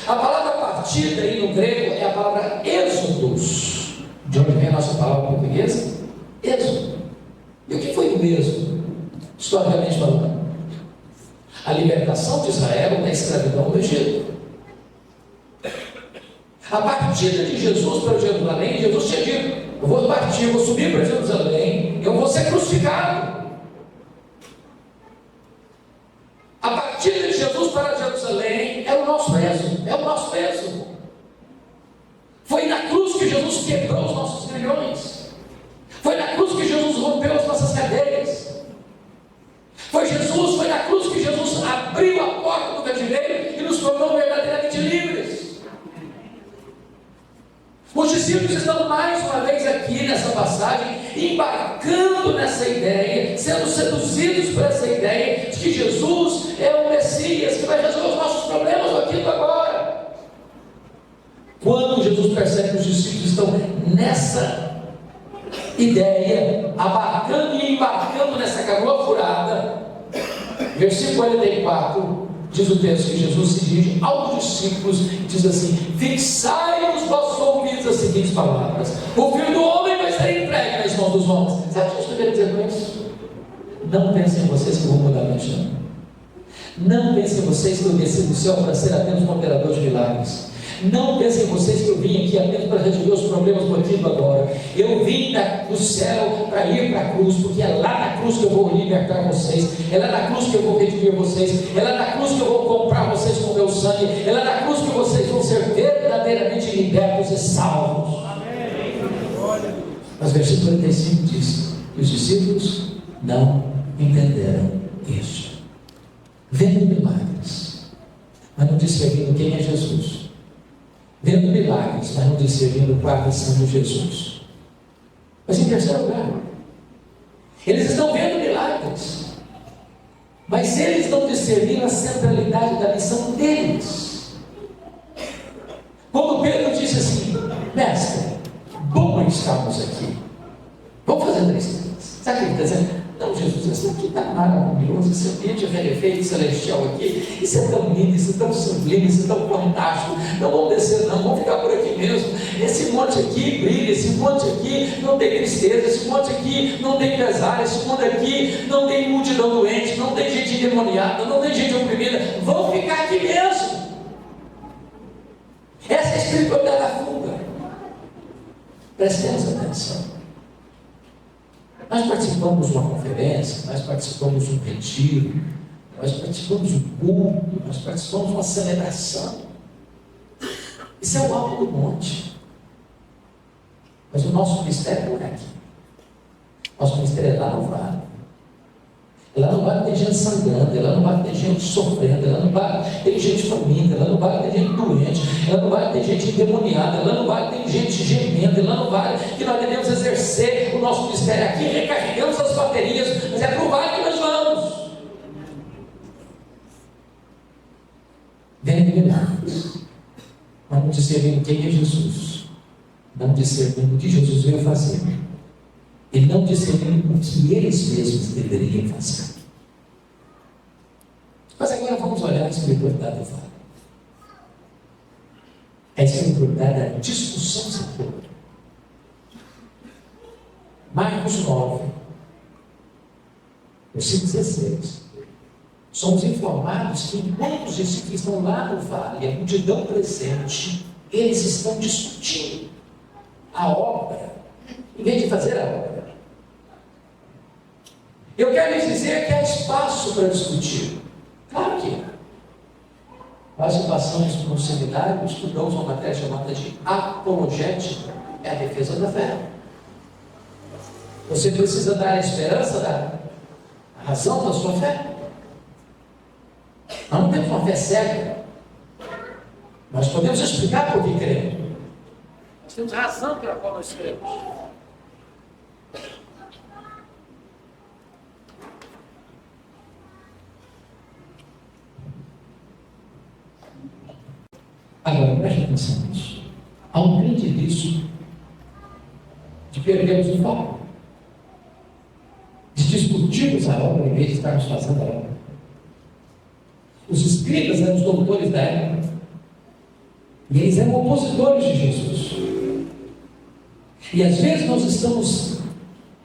[SPEAKER 6] A palavra partida aí no grego é a palavra êxodos, de onde vem a nossa palavra portuguesa, êxodo. E o que foi o êxodo, historicamente falando? A libertação de Israel da escravidão do Egito. A partida de Jesus para Jerusalém, Jesus tinha dito: eu vou partir, eu vou subir para Jerusalém, eu vou ser crucificado. A partida de Jesus para Jerusalém é o nosso peso, é o nosso peso. Foi na cruz que Jesus quebrou os nossos grilhões. Foi na cruz que Jesus rompeu as nossas cadeias. Foi na cruz que Jesus abriu a porta do cativeiro e nos tornou verdadeiramente livres. Os discípulos estão mais uma vez aqui nessa passagem, embarcando nessa ideia, sendo seduzidos por essa ideia de que Jesus é o Messias que vai resolver os nossos problemas aqui e agora. Quando Jesus percebe que os discípulos estão nessa ideia, abarcando e embarcando nessa canoa furada, versículo 44, diz o texto que Jesus se dirige aos discípulos e diz assim: fixai nos vossos ouvidos as seguintes palavras: o Filho do Homem vai ser entregue nas mãos dos homens. Sabe o que eu quero dizer com isso? Não pensem em vocês que eu vou mudar a minha chama. Não pensem em vocês que eu desci do céu para ser apenas um operador de milagres. Não pensem em vocês que eu vim aqui apenas para resolver os problemas do aqui e do agora. Eu vim do céu para ir para a cruz, porque é lá na cruz que eu vou libertar vocês, é lá na cruz que eu vou redimir vocês, é lá na cruz que eu vou comprar vocês com o meu sangue, é lá na cruz que vocês vão ser verdadeiramente libertos e salvos. Mas versículo 45 diz que os discípulos não entenderam isso. Vendo milagres, mas não discernindo quem é Jesus. Vendo milagres, mas não discernindo qual a missão de Jesus. Mas em terceiro lugar, eles estão vendo milagres, mas eles não discerniram a centralidade da missão deles. Quando Pedro disse assim: mestre, bom estarmos aqui, vamos fazer 3 coisas. Sabe o que ele está dizendo? Não, Jesus, isso aqui está maravilhoso, esse ambiente rarefeito celestial aqui, isso é tão lindo, isso é tão sublime, isso é tão fantástico. Não vamos descer não, vamos ficar por aqui mesmo. Esse monte aqui brilha, esse monte aqui não tem tristeza, esse monte aqui não tem pesar, esse monte aqui não tem multidão doente, não tem gente endemoniada, não tem gente oprimida. Vamos ficar aqui mesmo. Essa é a espiritualidade da fuga. Prestemos atenção. Nós participamos de uma conferência, nós participamos de um retiro, nós participamos de um culto, nós participamos de uma celebração. Isso é o alto do monte. Mas o nosso ministério não é aqui. Nosso ministério é lá no vale. Lá não vai ter gente sangrando, lá não vai ter gente sofrendo, lá não vai ter gente faminta, lá não vai ter gente doente, lá não vai ter gente endemoniada, lá não vai ter gente gemendo, lá não vai que nós devemos exercer o nosso ministério aqui, recarregamos as baterias, mas é para o vale que nós vamos. Vendo milagres, mas não discernindo quem é Jesus, não discernindo o que Jesus veio fazer. E não discernindo o que eles mesmos deveriam fazer. Mas agora vamos olhar a espiritualidade do vale. A espiritualidade da discussão secular. Marcos 9, Versículo 16. Somos informados que enquanto os discípulos estão lá no vale, a multidão presente, eles estão discutindo a obra, em vez de fazer a obra. Eu quero lhes dizer que há espaço para discutir. Claro que há. Nós passamos por um seminário, estudamos uma matéria chamada de apologética, é a defesa da fé. Você precisa dar a esperança da razão da sua fé. Nós não temos uma fé cega. Nós podemos explicar por que cremos. Nós temos razão pela qual nós cremos. Agora, preste atenção nisso. Há um grande risco de perdermos o foco, de discutirmos a obra em vez de estarmos fazendo a obra. Os escribas eram os doutores da época, e eles eram opositores de Jesus. E às vezes nós estamos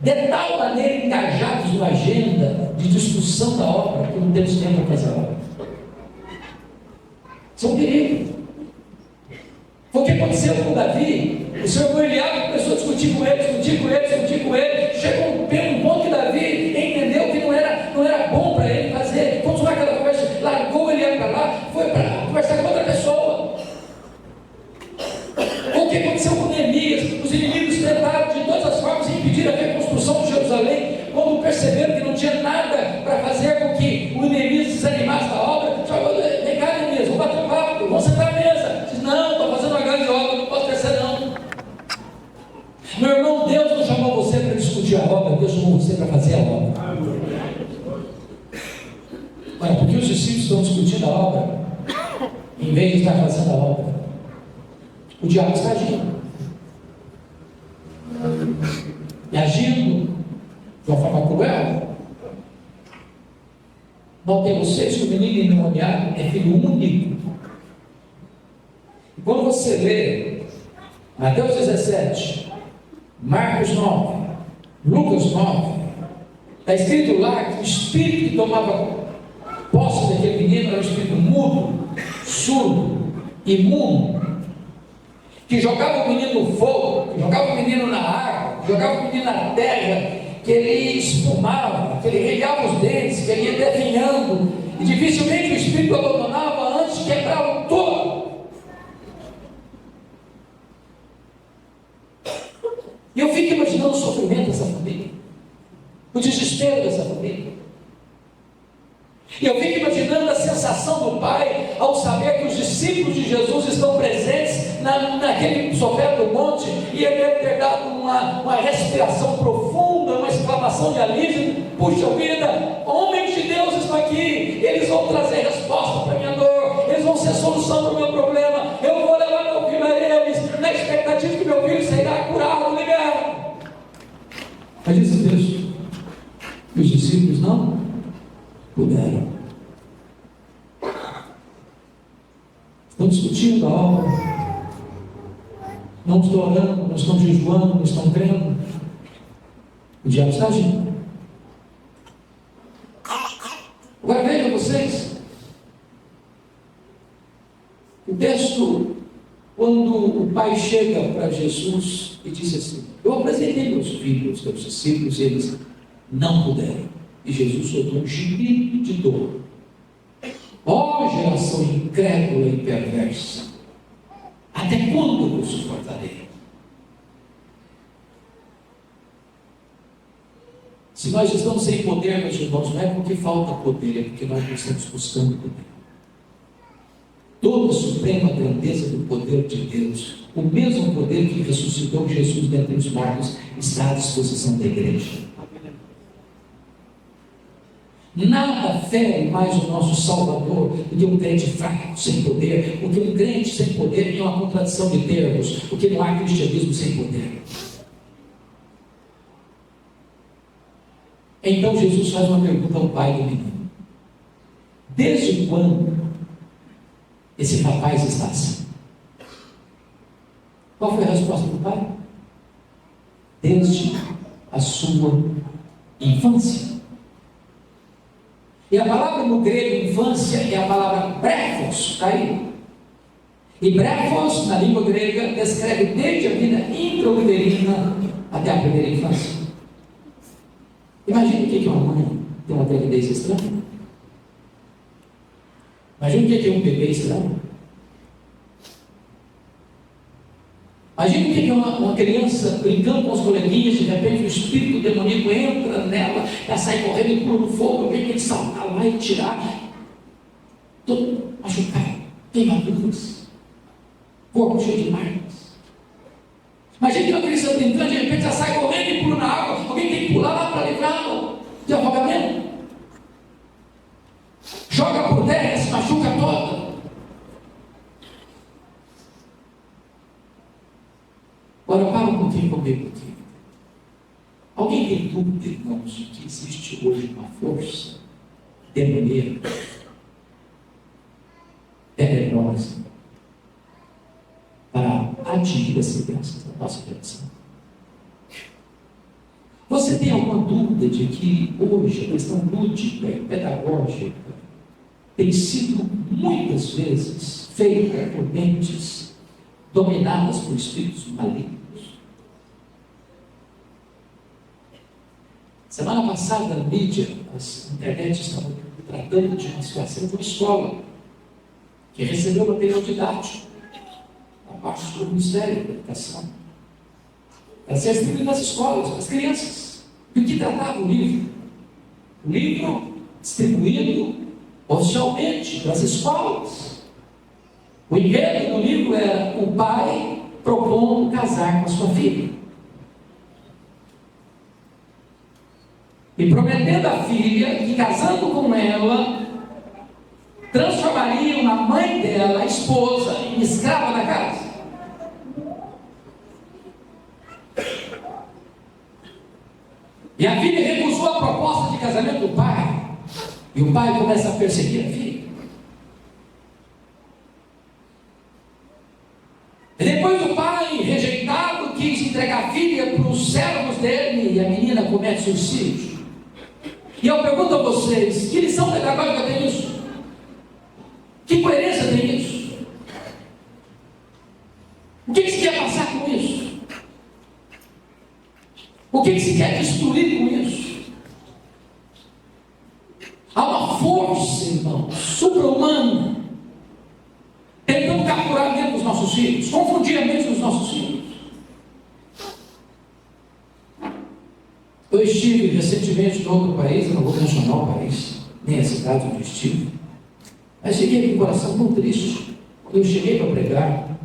[SPEAKER 6] de tal maneira engajados numa agenda de discussão da obra que não temos tempo para fazer a obra. Isso é um perigo. Foi o que aconteceu com Davi. O Senhor foi Eliabe, começou a discutir com ele. Chegou um ponto que Davi entendeu que não era bom para ele fazer. Quando aquela conversa, largou Eliabe para lá, foi para conversar com outra pessoa. O que aconteceu com Neemias? Os inimigos tentaram de todas as formas impedir a reconstrução de Jerusalém. Quando perceberam que não tinha nada para fazer com que o Neemias desanimasse da obra, vem cá, Neemias, vamos bater um papo, vamos sentar à mesa. Diz, não, estou fazendo uma grande obra, não posso crescer não. Meu irmão, Deus não chamou você para discutir a obra, Deus chamou você para fazer a obra. Olha, porque os discípulos estão discutindo a obra, em vez de estar fazendo a obra, o diabo está agindo. E agindo de uma forma cruel. Notem vocês que o menino endemoniado é filho único. E quando você lê Mateus 17, Marcos 9, Lucas 9, está escrito lá que o espírito que tomava posse daquele menino era um espírito mudo, surdo, imundo, que jogava o menino no fogo, que jogava o menino na água, que jogava o menino na terra, que ele espumava, que ele relhava os dentes, que ele ia definhando, e dificilmente o espírito abandonava antes de quebrar o todo. E eu fico imaginando o sofrimento dessa família, o desespero dessa família. E eu fico imaginando a sensação do pai ao saber que os discípulos de Jesus estão presentes naquele sopé do monte, e ele deve ter dado uma respiração profunda, uma exclamação de alívio. Puxa vida, homens de Deus estão aqui, eles vão trazer resposta para a minha dor, eles vão ser solução para o meu problema, eu vou levar meu filho a eles, na expectativa que meu filho será curado, liberado. Mas diz o texto que os discípulos não puderam. Estão discutindo a obra, não estão orando, não estão jejuando, não estão crendo. O diabo está agindo. Agora vejam vocês, o texto, quando o pai chega para Jesus e diz assim: eu apresentei meus filhos, meus discípulos, e eles não puderam. E Jesus soltou um gemido de dor. Ó geração incrédula e perversa, até quando eu suportarei? Se nós estamos sem poder, meus irmãos, não é porque falta poder, é porque nós não estamos buscando poder. Toda a suprema grandeza do poder de Deus, o mesmo poder que ressuscitou Jesus dentre os mortos, está à disposição da igreja. Nada fere mais o nosso Salvador do que um crente fraco, sem poder, porque um crente sem poder é uma contradição de termos, porque não há cristianismo sem poder. Então Jesus faz uma pergunta ao pai do menino: desde quando esse rapaz está assim? Qual foi a resposta do pai? Desde a sua infância. E a palavra no grego infância é a palavra brefos, está aí. E brefos, na língua grega, descreve desde a vida intrauterina até a primeira infância. Imagine o que é uma mãe tem uma gravidez estranha. Imagine o que é um bebê estranho. Imagine o que é uma criança brincando com os coleguinhas, de repente o espírito demoníaco entra nela, ela sai correndo e pula no fogo, alguém tem que saltar lá e tirar. Todo machucado, queimaduras, corpo cheio de marcas. Imagine que uma criança brincando, de repente ela sai correndo e pula na água, alguém tem que pular lá para livrá-la de afogamento. Joga por terra, se machuca toda. Agora, para um pouquinho comigo aqui. Alguém tem dúvida, irmãos, de que existe hoje uma força demoníaca, tenebrosa, para atingir as crianças da nossa geração? Você tem alguma dúvida de que hoje a questão lúdica e pedagógica tem sido muitas vezes feita por mentes dominadas por espíritos malignos? Semana passada, na mídia, as internet estavam tratando de uma situação de uma escola que recebeu material didático da parte do Ministério da Educação para ser distribuído nas escolas, para as crianças. E o que tratava o livro? O livro distribuído oficialmente para as escolas. O enredo do livro era o pai propondo casar com a sua filha e prometendo à filha que, casando com ela, transformaria a mãe dela, a esposa, em escrava da casa. E a filha recusou a proposta de casamento do pai, e o pai começa a perseguir a filha. E depois o pai, rejeitado, quis entregar a filha para os servos dele, e a menina comete suicídio. E eu pergunto a vocês, que lição pedagógica tem isso? Que coerência tem isso? O que se quer passar com isso? O que se quer destruir com isso? Há uma força, irmão, supra-humana, tentando capturar dentro dos nossos filhos, confundir a mente dos nossos filhos. Eu estive recentemente em outro país, eu não vou mencionar o país, nem a cidade onde eu estive, mas fiquei com o coração tão triste. Quando eu cheguei para pregar,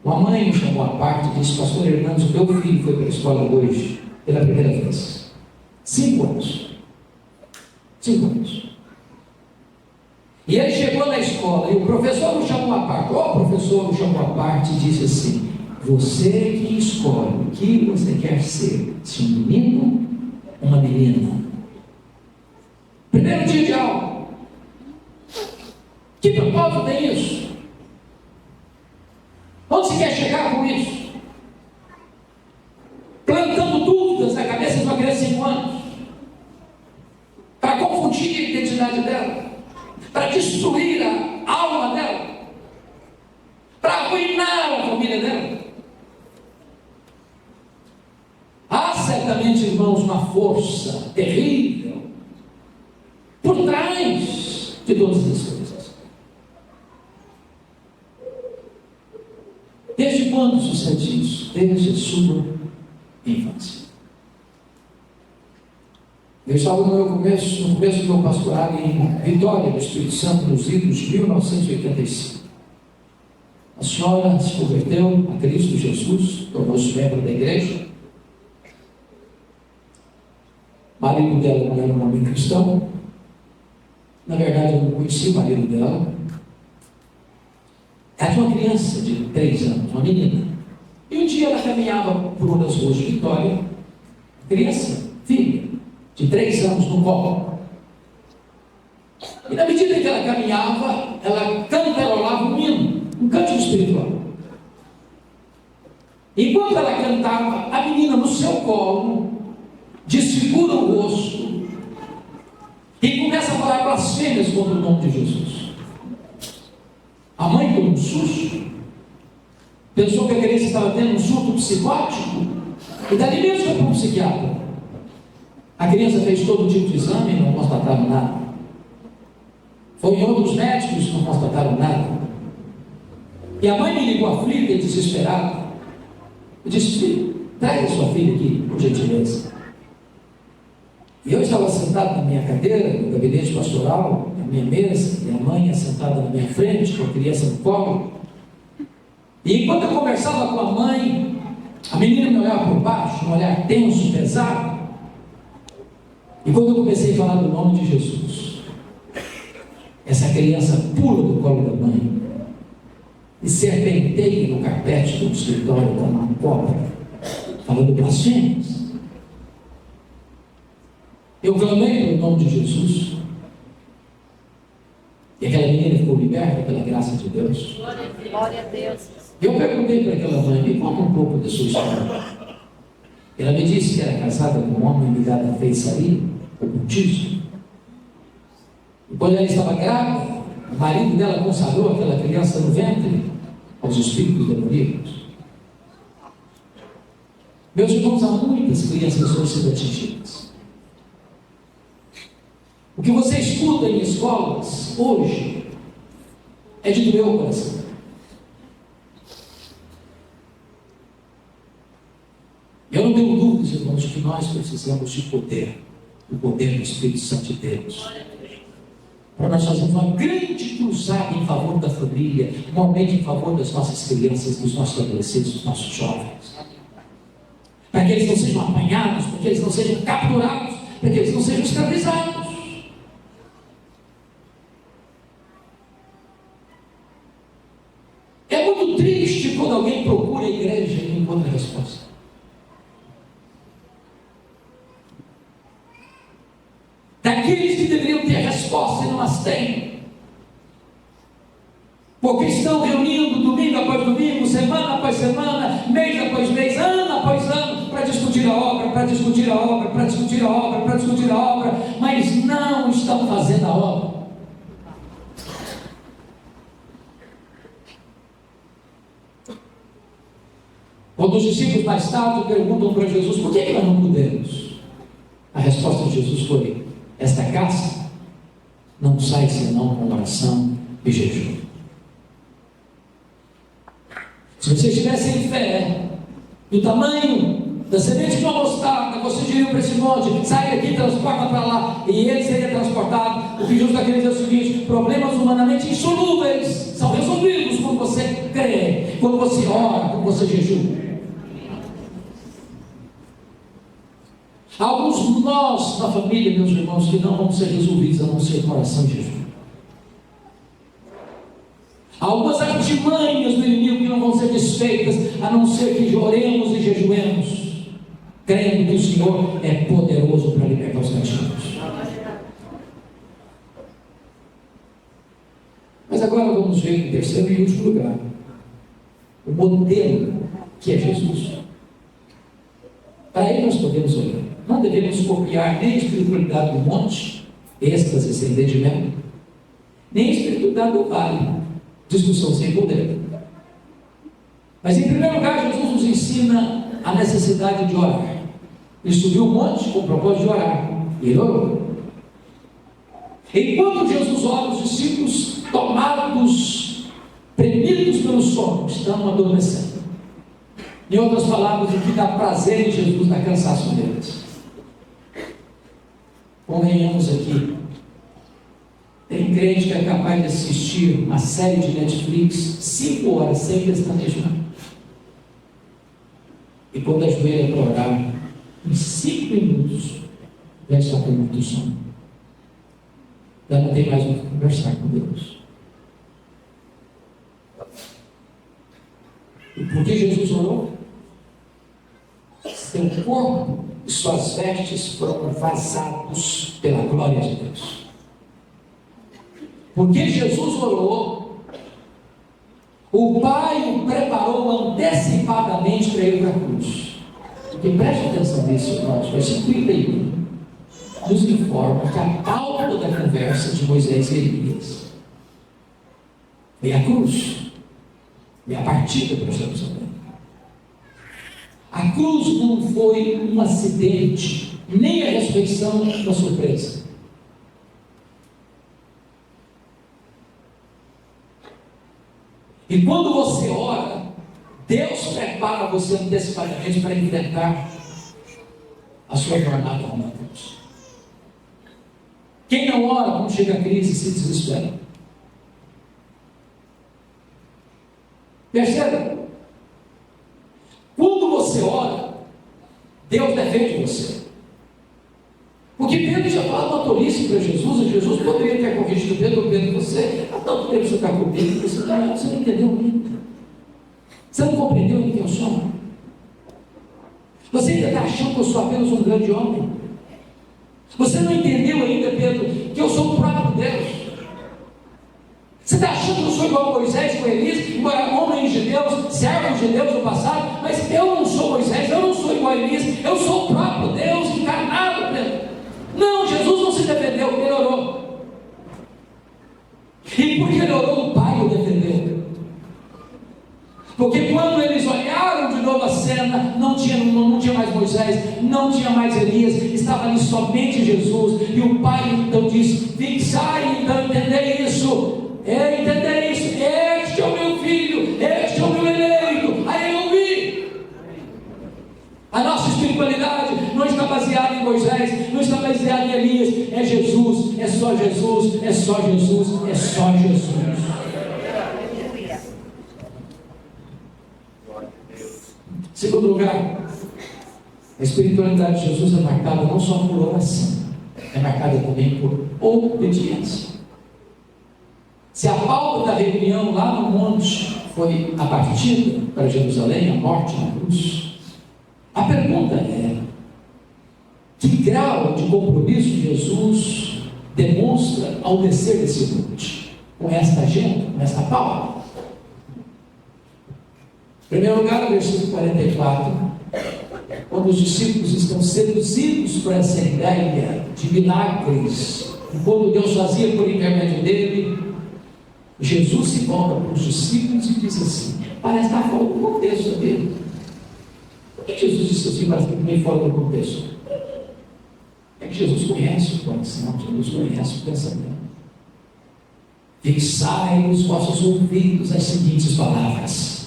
[SPEAKER 6] uma mãe me chamou à parte e disse: Pastor Hernandes, o meu filho foi para a escola hoje, pela primeira vez. 5 anos. 5 anos. E ele chegou na escola e o professor me chamou à parte. O professor me chamou à parte e disse assim: você que escolhe o que você quer ser, se um menino ou uma menina. Primeiro dia de aula. Que propósito tem isso? Onde se quer chegar com isso? Plantando dúvidas na cabeça de uma criança de 5 anos, para confundir a identidade dela, para destruir a alma dela, para arruinar a família dela. Há certamente, irmãos, uma força terrível por trás de todas as coisas. Desde quando sucede isso? Desde a sua infância. Eu estava no começo do meu pastorado em Vitória, no Espírito Santo, nos idos de 1985. A senhora se converteu a Cristo Jesus, tornou-se membro da igreja. O marido dela não era um homem cristão. Na verdade, eu não conheci o marido dela. Ela tinha uma criança de 3 anos, uma menina. E um dia ela caminhava por uma das ruas de Vitória, criança, filha, de 3 anos no colo. E na medida que ela caminhava, ela cantarolava um hino, um cântico espiritual. Enquanto ela cantava, a menina no seu colo desfigura o rosto Quem começa a falar blasfêmias contra o nome de Jesus? A mãe tomou um susto, pensou que a criança estava tendo um surto psicótico, e dali mesmo foi para um psiquiatra. A criança fez todo tipo de exame e não constataram nada. Foi em outros médicos que não constataram nada. E a mãe me ligou aflita e desesperada. Eu disse: filho, traz a sua filha aqui, por gentileza. E eu estava sentado na minha cadeira, no gabinete pastoral, na minha mesa, e a mãe sentada na minha frente, com a criança no colo. E enquanto eu conversava com a mãe, a menina me olhava por baixo, um olhar tenso, pesado. E quando eu comecei a falar do nome de Jesus, essa criança pula do colo da mãe e serpenteia no carpete do escritório como uma cobra, falando blasfêmias. Eu clamei pelo nome de Jesus, e aquela menina ficou liberta pela graça de Deus.
[SPEAKER 7] Glória a Deus.
[SPEAKER 6] Eu perguntei para aquela mãe: me conta um pouco da sua história. Ela me disse que era casada com um homem ligado à feitiçaria, ocultismo. E quando ela estava grávida, o marido dela consagrou aquela criança no ventre aos espíritos demoníacos. Meus irmãos, há muitas crianças hoje sendo atingidas. O que você escuta em escolas hoje é de doer o coração. Eu não tenho dúvidas, irmãos, que nós precisamos de poder, o poder do Espírito Santo de Deus, para nós fazermos uma grande cruzada em favor da família, um aumento em favor das nossas crianças, dos nossos adolescentes, dos nossos jovens, para que eles não sejam apanhados, para que eles não sejam capturados, para que eles não sejam escravizados. É muito triste quando alguém procura a igreja e não encontra resposta. Daqueles que deveriam ter resposta e não as têm, porque estão reunindo domingo após domingo, semana após semana, mês após mês, ano após ano, para discutir a obra, para discutir a obra, para discutir a obra, para discutir a obra, mas não estão fazendo a obra. Quando os discípulos mais tarde perguntam para Jesus: por que nós não podemos? A resposta de Jesus foi: esta casa não sai senão com oração e jejum. Se vocês tivessem fé do tamanho da semente de uma mostarda, vocês diriam para esse monte: sai daqui, transporta para lá, e ele seria transportado. O que Jesus está querendo dizer é o seguinte: problemas humanamente insolúveis são resolvidos quando você crê, quando você ora, quando você jejum. Há alguns nós na família, meus irmãos, que não vão ser resolvidos a não ser com oração e jejum. Há algumas artimanhas do inimigo que não vão ser desfeitas a não ser que oremos e jejuemos, crendo que o Senhor é poderoso para libertar os cativos. Mas agora vamos ver em terceiro e último lugar o modelo que é Jesus. Para ele nós podemos olhar. Não devemos copiar nem a espiritualidade do monte, êxtase sem entendimento, nem a espiritualidade do vale, discussão sem poder. Mas em primeiro lugar, Jesus nos ensina a necessidade de orar. Ele subiu o monte com o propósito de orar, e ele orou. Enquanto Jesus ora, os discípulos, tomados, premidos pelo sono, estão adormecendo. Em outras palavras, o que dá prazer em Jesus dá cansaço deles. Convenhamos aqui, tem crente que é capaz de assistir uma série de Netflix 5 horas sem pestanejar. E quando ajoelha para orar, em 5 minutos, já está com muito sono. Já não tem mais o que conversar com Deus. E por que Jesus orou? Seu corpo e suas vestes foram vazados pela glória de Deus. Porque Jesus orou, o Pai o preparou antecipadamente para ir para a cruz. Porque preste atenção nisso, irmãos, versículo 31. nos informa que a pauta da conversa de Moisés e Elias foi a cruz e a partida para Jerusalém. A cruz não foi um acidente, nem a ressurreição uma surpresa. E quando você ora, Deus prepara você antecipadamente para enfrentar a sua jornada rumo à cruz. Quem não ora, quando chega a crise, se desespera. Perceba? Quando você ora, Deus defende você. Porque Pedro já falava uma tolice para Jesus, e Jesus poderia ter corrigido Pedro, você há tanto tempo você está comigo, você não entendeu ainda. Você não compreendeu quem eu sou. Você ainda está achando que eu sou apenas um grande homem. Você não entendeu ainda, Pedro, que eu sou o próprio Deus. Você está achando que eu sou igual a Moisés com Elias, embora homens de Deus, servos de Deus no passado, mas eu não sou Moisés, eu não sou igual a Elias, eu sou o próprio Deus encarnado, Pedro. Não, Jesus não se defendeu, ele orou. E porque ele orou, o Pai o defendeu. Porque quando eles olharam de novo a cena, não tinha mais Moisés, não tinha mais Elias, estava ali somente Jesus. E o Pai então disse: fixai, então, entender isso. Entender isso. Este é o meu filho, este é o meu eleito. Aí eu vi. A nossa espiritualidade não está baseada em Moisés, não está baseada em Elias. É Jesus, é só Jesus, é só Jesus, é só Jesus. Segundo lugar, a espiritualidade de Jesus é marcada não só por oração, é marcada também por obediência. Se a pauta da reunião lá no monte foi a partida para Jerusalém, a morte na cruz, a pergunta é: que grau de compromisso Jesus demonstra ao descer desse monte, com esta agenda, com esta pauta? Em primeiro lugar, no versículo 44, quando os discípulos estão seduzidos por essa ideia de milagres, e quando Deus fazia por intermédio dele, Jesus se volta para os discípulos e diz assim: parece estar fora do contexto, sabia? Por que Jesus disse assim, parece que meio fora do contexto? É que Jesus conhece o coração, Jesus conhece o pensamento. Fixai os vossos ouvidos as seguintes palavras.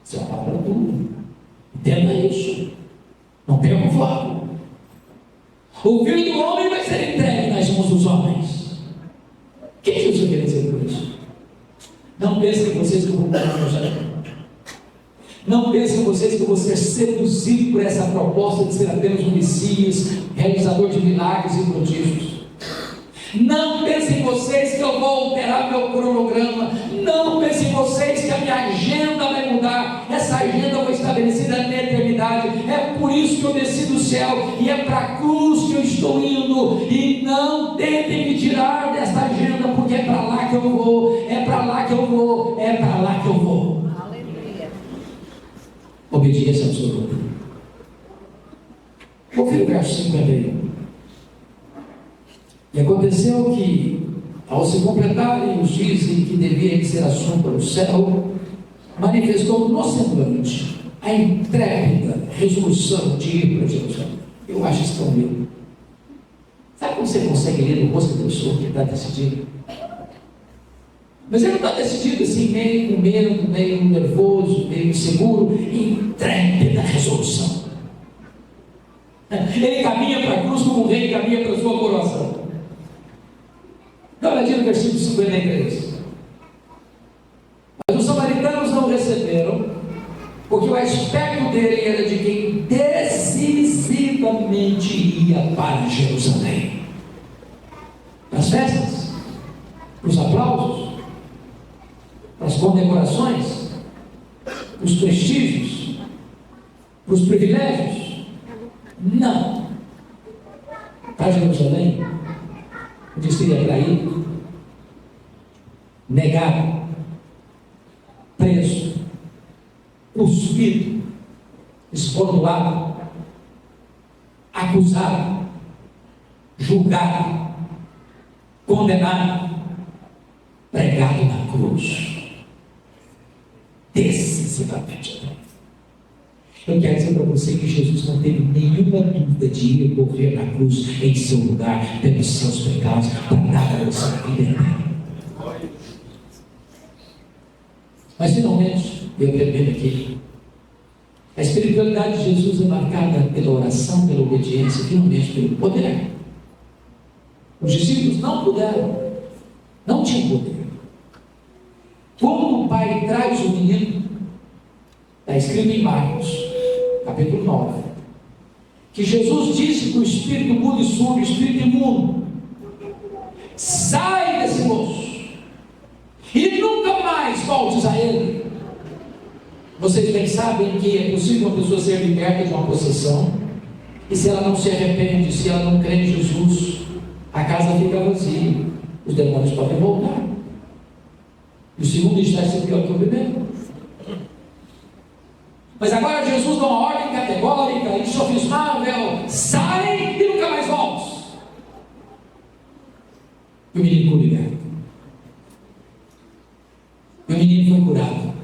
[SPEAKER 6] Isso é uma palavra dura. Entenda isso. Não perca o foco. O filho do homem vai ser entregue nas mãos dos homens. O que Jesus quer dizer por isso? Não pensem vocês que eu vou mudar o projeto. Não pensem vocês que eu vou ser seduzido por essa proposta de ser apenas um Messias, realizador de milagres e prodígios. Não pensem vocês que eu vou alterar meu cronograma. Não pensem vocês que a minha agenda vai mudar. Essa agenda foi estabelecida na eternidade. É por isso que eu desci do céu e é para a cruz que eu estou indo. E não tentem me tirar desta agenda, porque é para lá que eu vou. É para lá que eu vou. É para lá que eu vou. Aleluia. Obediência absoluta. Confira o verso 51. E aconteceu que, ao se completarem os dias em que devia ser assunto para o céu, manifestou no semblante a intrépida resolução de ir para Jerusalém. Eu acho isso tão lindo. Sabe como você consegue ler no rosto da pessoa que está decidido? Mas ele não está decidido assim, meio com medo, meio nervoso, meio inseguro. Intrépida resolução. Ele caminha para a cruz como um rei caminha para a sua coroação. Dá uma olhadinha no versículo 53. Mas os samaritanos não receberam, porque o aspecto dele era de quem decisivamente ia para Jerusalém. Para as festas, para os aplausos, para as condecorações, para os prestígios, para os privilégios. Não. Para Jerusalém, o destino é traído, negado, preso, cuspido, esfolado, acusado, julgado, condenado, pregado na cruz, decisivamente. Eu quero dizer para você que Jesus não teve nenhuma dúvida de ir morrer na cruz em seu lugar, pelos seus pecados, para dar a nossa vida eterna. Mas finalmente, eu termino aqui. A espiritualidade de Jesus é marcada pela oração, pela obediência, finalmente pelo poder. Os discípulos não puderam, não tinham poder. Quando o pai traz o menino, está escrito em Marcos, capítulo 9, que Jesus disse para o espírito mudo e surdo, o espírito imundo: sai desse moço e nunca mais voltes a ele. Vocês bem sabem que é possível uma pessoa ser liberta de uma possessão, e se ela não se arrepende, se ela não crê em Jesus, a casa fica vazia, os demônios podem voltar. E o segundo está sendo pior que o primeiro. Mas agora Jesus dá uma ordem categórica, insofismável: sai e nunca mais volte. E o menino foi liberto. E o menino foi curado.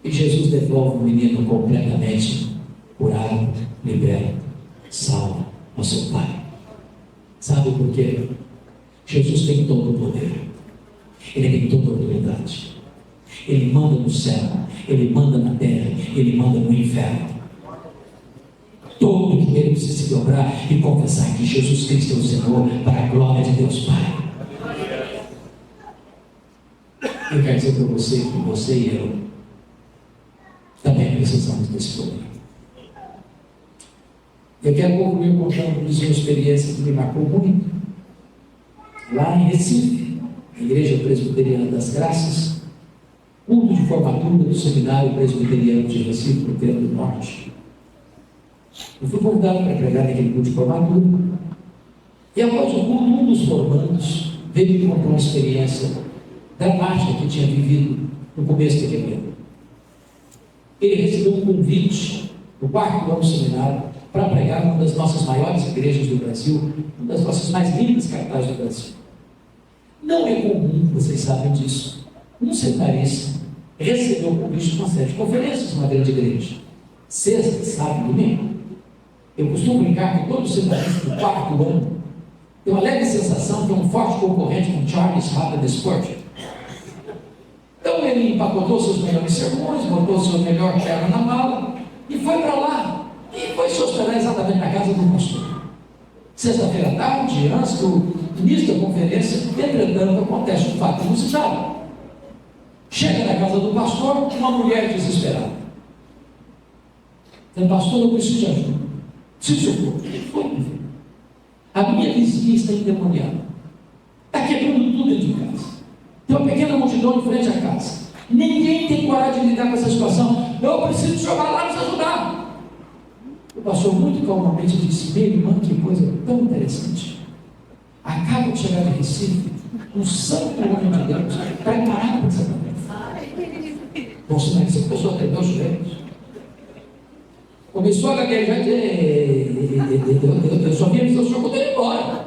[SPEAKER 6] E Jesus devolve o menino completamente curado, liberto, salvo ao seu Pai. Sabe por quê? Jesus tem todo o poder. Ele tem toda a autoridade. Ele manda no céu, Ele manda na terra, Ele manda no inferno. Todo joelho precisa se dobrar e confessar que Jesus Cristo é o Senhor, para a glória de Deus Pai. Eu quero dizer para você que você e eu também precisamos desse poder. Eu quero concluir contando-lhes uma experiência que me marcou muito. Lá em Recife, a Igreja Presbiteriana das Graças, culto de formatura do Seminário Presbiteriano de Recife, no Rio Grande do Norte. Eu fui convidado para pregar naquele culto de formatura. E após o culto, um dos formandos veio me contar uma experiência dramática que tinha vivido no começo daquele ano. Ele recebeu um convite no quarto ano do seminário para pregar numa das nossas maiores igrejas do Brasil, uma das nossas mais lindas capitais do Brasil. Não é comum, vocês sabem disso, um seminarista recebeu um convite de uma série de conferências numa grande igreja, sexta, sábado, domingo. Eu costumo brincar que todo seminarista do quarto ano tem uma leve sensação que é um forte concorrente com Charles Haddon Spurgeon. Então ele empacotou seus melhores sermões, botou seu melhor terno na mala e foi para lá. E foi se hospedar exatamente na casa do pastor. Sexta-feira à tarde, antes do início da conferência, entretanto, acontece um fato inusitado. Chega na casa do pastor uma mulher desesperada. Diz: pastor, eu preciso de ajuda. Preciso de socorro. Foi, meu filho. A minha vizinha está endemoniada. Está quebrando tudo dentro de casa. Tem uma pequena multidão em frente à casa. Ninguém tem coragem de lidar com essa situação. Eu preciso do senhor lá nos ajudar. O pastor muito calmamente disse: minha irmã, que coisa tão interessante. Acaba de chegar de Recife um santo homem de Deus preparado para essa tarefa. Bom, se não, essa pessoa atendeu os joelhos. Começou a gaguejar e eu só via dizer: o senhor mandou ele embora.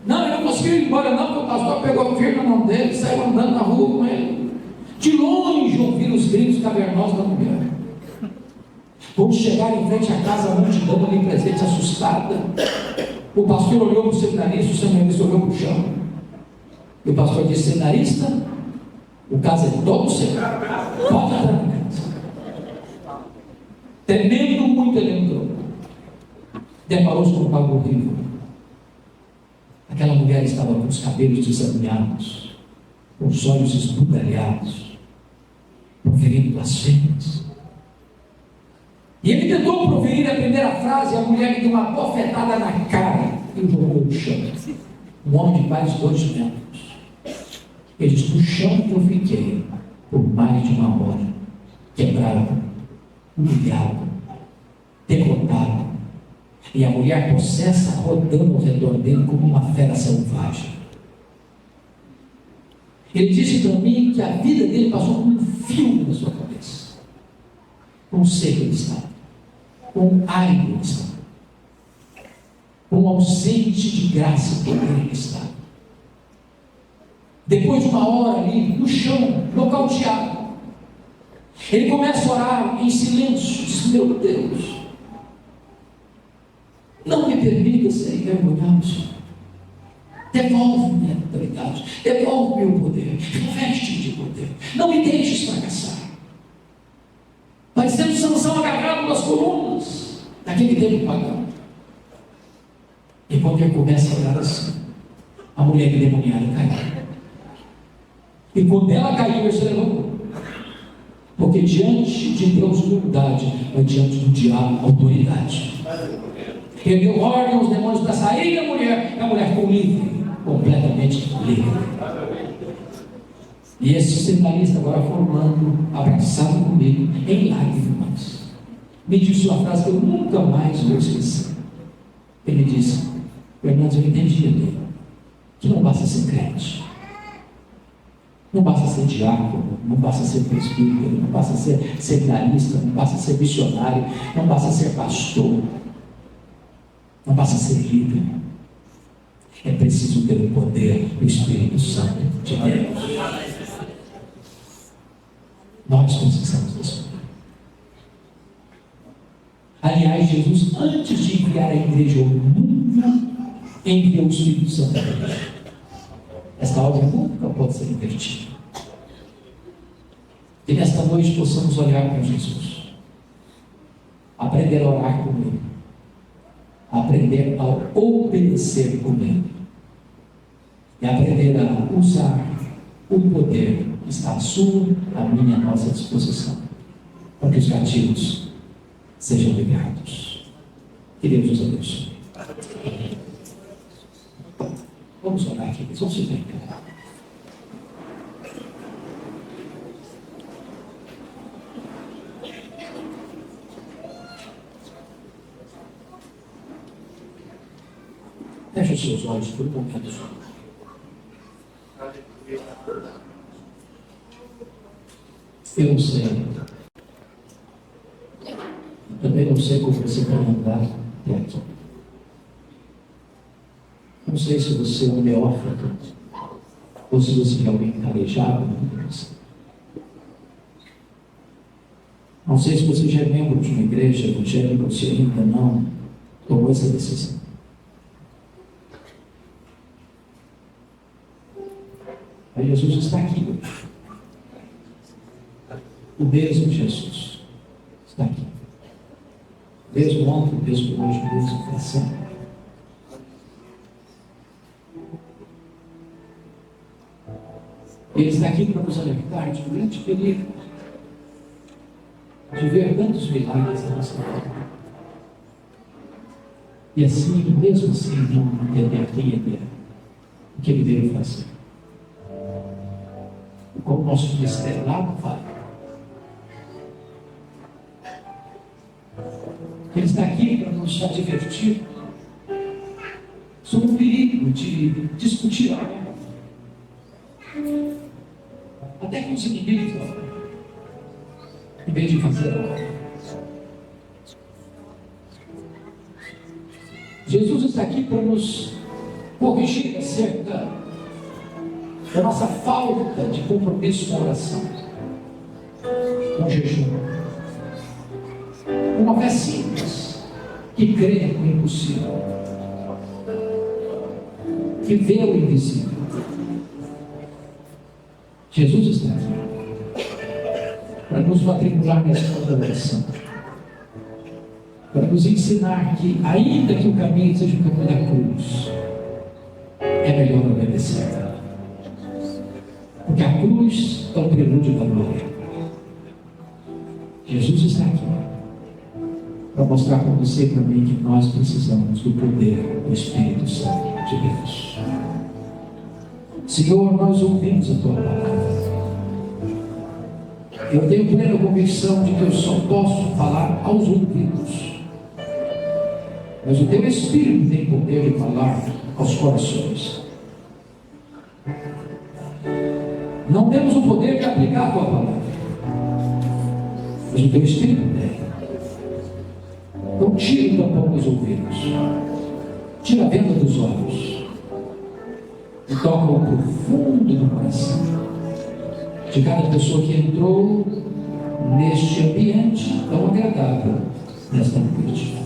[SPEAKER 6] Não, ele não conseguiu ir embora não, porque o pastor pegou firme na mão dele e saiu andando na rua com ele. De longe ouviram os gritos cavernosos da mulher. Quando chegaram em frente à casa, a multidão ali presente, assustada, o pastor olhou para o seminarista, o seminarista olhou para o chão. E o pastor disse: seminarista, o caso é todo seu. Pode entrar na casa. Temendo muito, ele entrou. Deparou-se com um algo horrível. Aquela mulher estava com os cabelos desalinhados, com os olhos esbugalhados, proferindo blasfêmias. E ele tentou proferir a primeira frase, e a mulher lhe deu uma bofetada na cara e o jogou no chão. Um homem de mais de 2 metros. Ele disse: no chão que eu fiquei por mais de 1 hora, quebrado, humilhado, derrotado, e a mulher possessa rodando ao redor dele como uma fera selvagem. Ele disse para mim que a vida dele passou como um filme na sua cabeça. Com seco ele estava, com árido ele estava. um ausente de graça e poder ele estava. Depois de uma hora ali, no chão, nocauteado, ele começa a orar em silêncio, diz: meu Deus, não me permita ser envergonhado, Senhor. Devolve-me a autoridade, devolve-me o poder, reveste-me de poder, não me deixes fracassar. Parecendo Sansão agarrado nas colunas daquele tempo pagão. E quando ele começa a orar assim, a mulher endemoniada caiu. E quando ela caiu, ele se levantou. Porque diante de Deus humildade, mas diante do diabo autoridade. Ele deu ordem aos demônios para sair da mulher, e a mulher ficou livre, completamente livre. E esse seminarista agora formando, abraçado comigo, em lágrimas, me disse uma frase que eu nunca mais vou esquecer. Ele disse: Fernando, eu entendi ali que não basta ser crente, não basta ser diácono, não basta ser presbítero, não basta ser seminarista, não basta ser missionário, não basta ser pastor, não basta ser líder. É preciso ter o poder do Espírito Santo de Deus. Nós precisamos desse poder. Aliás, Jesus, antes de enviar a igreja ao mundo, enviou o Espírito Santo à igreja. Esta obra nunca pode ser invertida. E nesta noite possamos olhar para Jesus, aprender a orar com Ele, aprender a obedecer com Ele, e aprender a usar o poder que está à sua, à minha, à nossa disposição, para que os cativos sejam libertos. Que Deus nos abençoe. Vamos orar aqui, vamos se brincar. Feche os seus olhos por um momento só. Eu não sei. Também não sei como você vai andar até aqui. Não sei se você é um neófito ou se você é alguém calejado. Não sei se você já é membro de uma igreja evangélica ou se ainda não tomou essa decisão. Mas Jesus está aqui. O mesmo Jesus está aqui. Mesmo ontem, mesmo hoje, mesmo para sempre. Ele está aqui para nos alertar de um grande perigo, de ver tantos milagres na nossa vida. E assim, mesmo assim, não entender quem ele é, o que ele veio fazer. Como o nosso ministério lá não fala. Ele está aqui para nos advertir sobre o perigo de discutir a guerra. Até com os inimigos, em vez de fazer a guerra. Jesus está aqui para nos corrigir acerca da nossa falta de compromisso com a oração, com o jejum. Uma fé simples, que crê no impossível, que vê o invisível. Jesus está aqui para nos matricular na escola da oração, para nos ensinar que, ainda que o caminho seja o caminho da cruz, é melhor obedecer. Porque a cruz é o prelúdio da glória. Jesus está aqui para mostrar para você e para mim que nós precisamos do poder do Espírito Santo de Deus. Senhor, nós ouvimos a Tua palavra. Eu tenho plena convicção de que eu só posso falar aos ouvidos, mas o Teu Espírito tem poder de falar aos corações. Não temos o poder de aplicar a Tua palavra, mas o Teu Espírito tem. Então tira o tampão dos ouvidos tira a venda dos olhos e toca o profundo do coração de cada pessoa que entrou neste ambiente tão agradável nesta noite.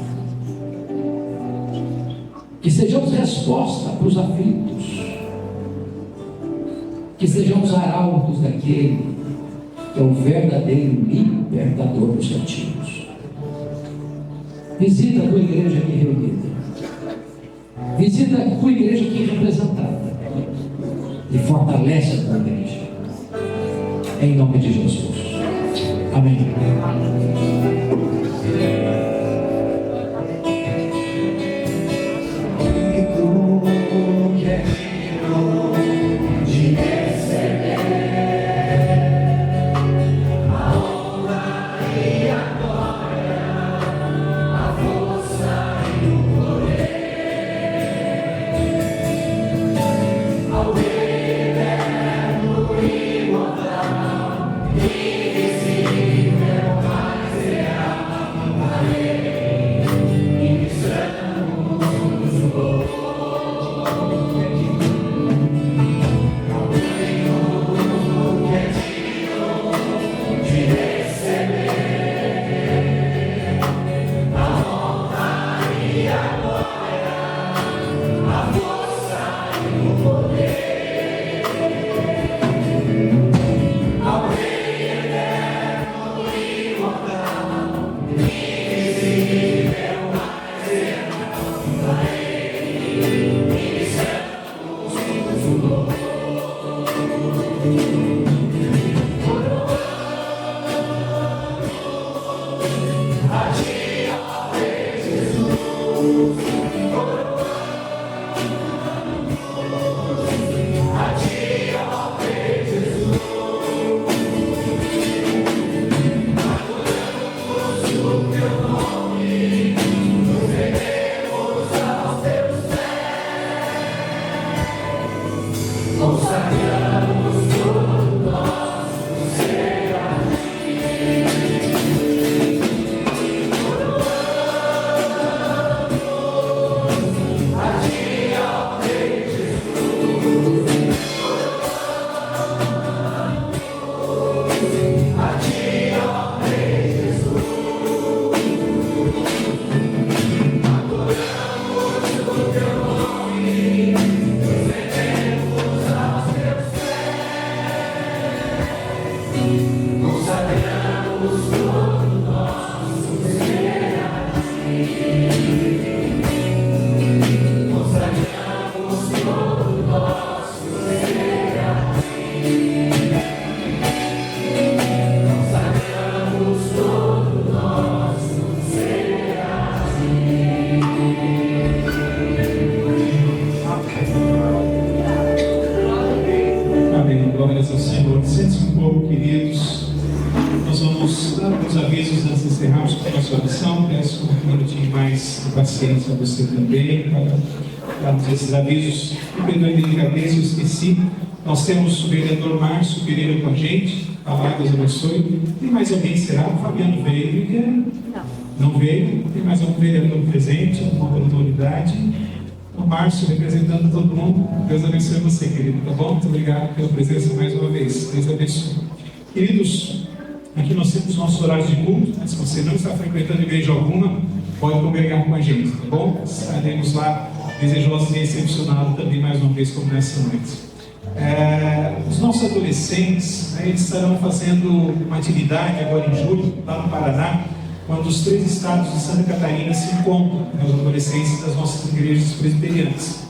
[SPEAKER 6] Que sejamos resposta para os aflitos, que sejamos arautos daquele que é o verdadeiro libertador dos cativos. Visita a tua igreja aqui reunida, visita a tua igreja aqui representada e fortalece a tua igreja, em nome de Jesus. Amém.
[SPEAKER 2] Glórias ao Senhor. Sente-se um pouco, queridos. Nós vamos dar alguns avisos antes de encerrarmos com a nossa oração. Peço um minutinho mais de paciência a você também para darmos esses avisos. Me perdoe de delicadeza, eu esqueci. Nós temos o vereador Márcio Pereira com a gente. Deus abençoe. Tem mais alguém, será? O Fabiano veio. Não veio. Tem mais algum vereador presente? Alguma autoridade? O Márcio representando todo mundo. Deus abençoe você, querido, tá bom? Muito obrigado pela presença mais uma vez. Deus abençoe. Queridos, aqui nós temos nossos horários de culto. Se você não está frequentando igreja alguma, pode congregar com a gente, tá bom? Estaremos lá desejosos e recepcionados também mais uma vez como nessa noite. Os nossos adolescentes, eles estarão fazendo uma atividade agora em julho, lá no Paraná, quando os 3 estados de Santa Catarina se encontram, os adolescentes das nossas igrejas presbiterianas.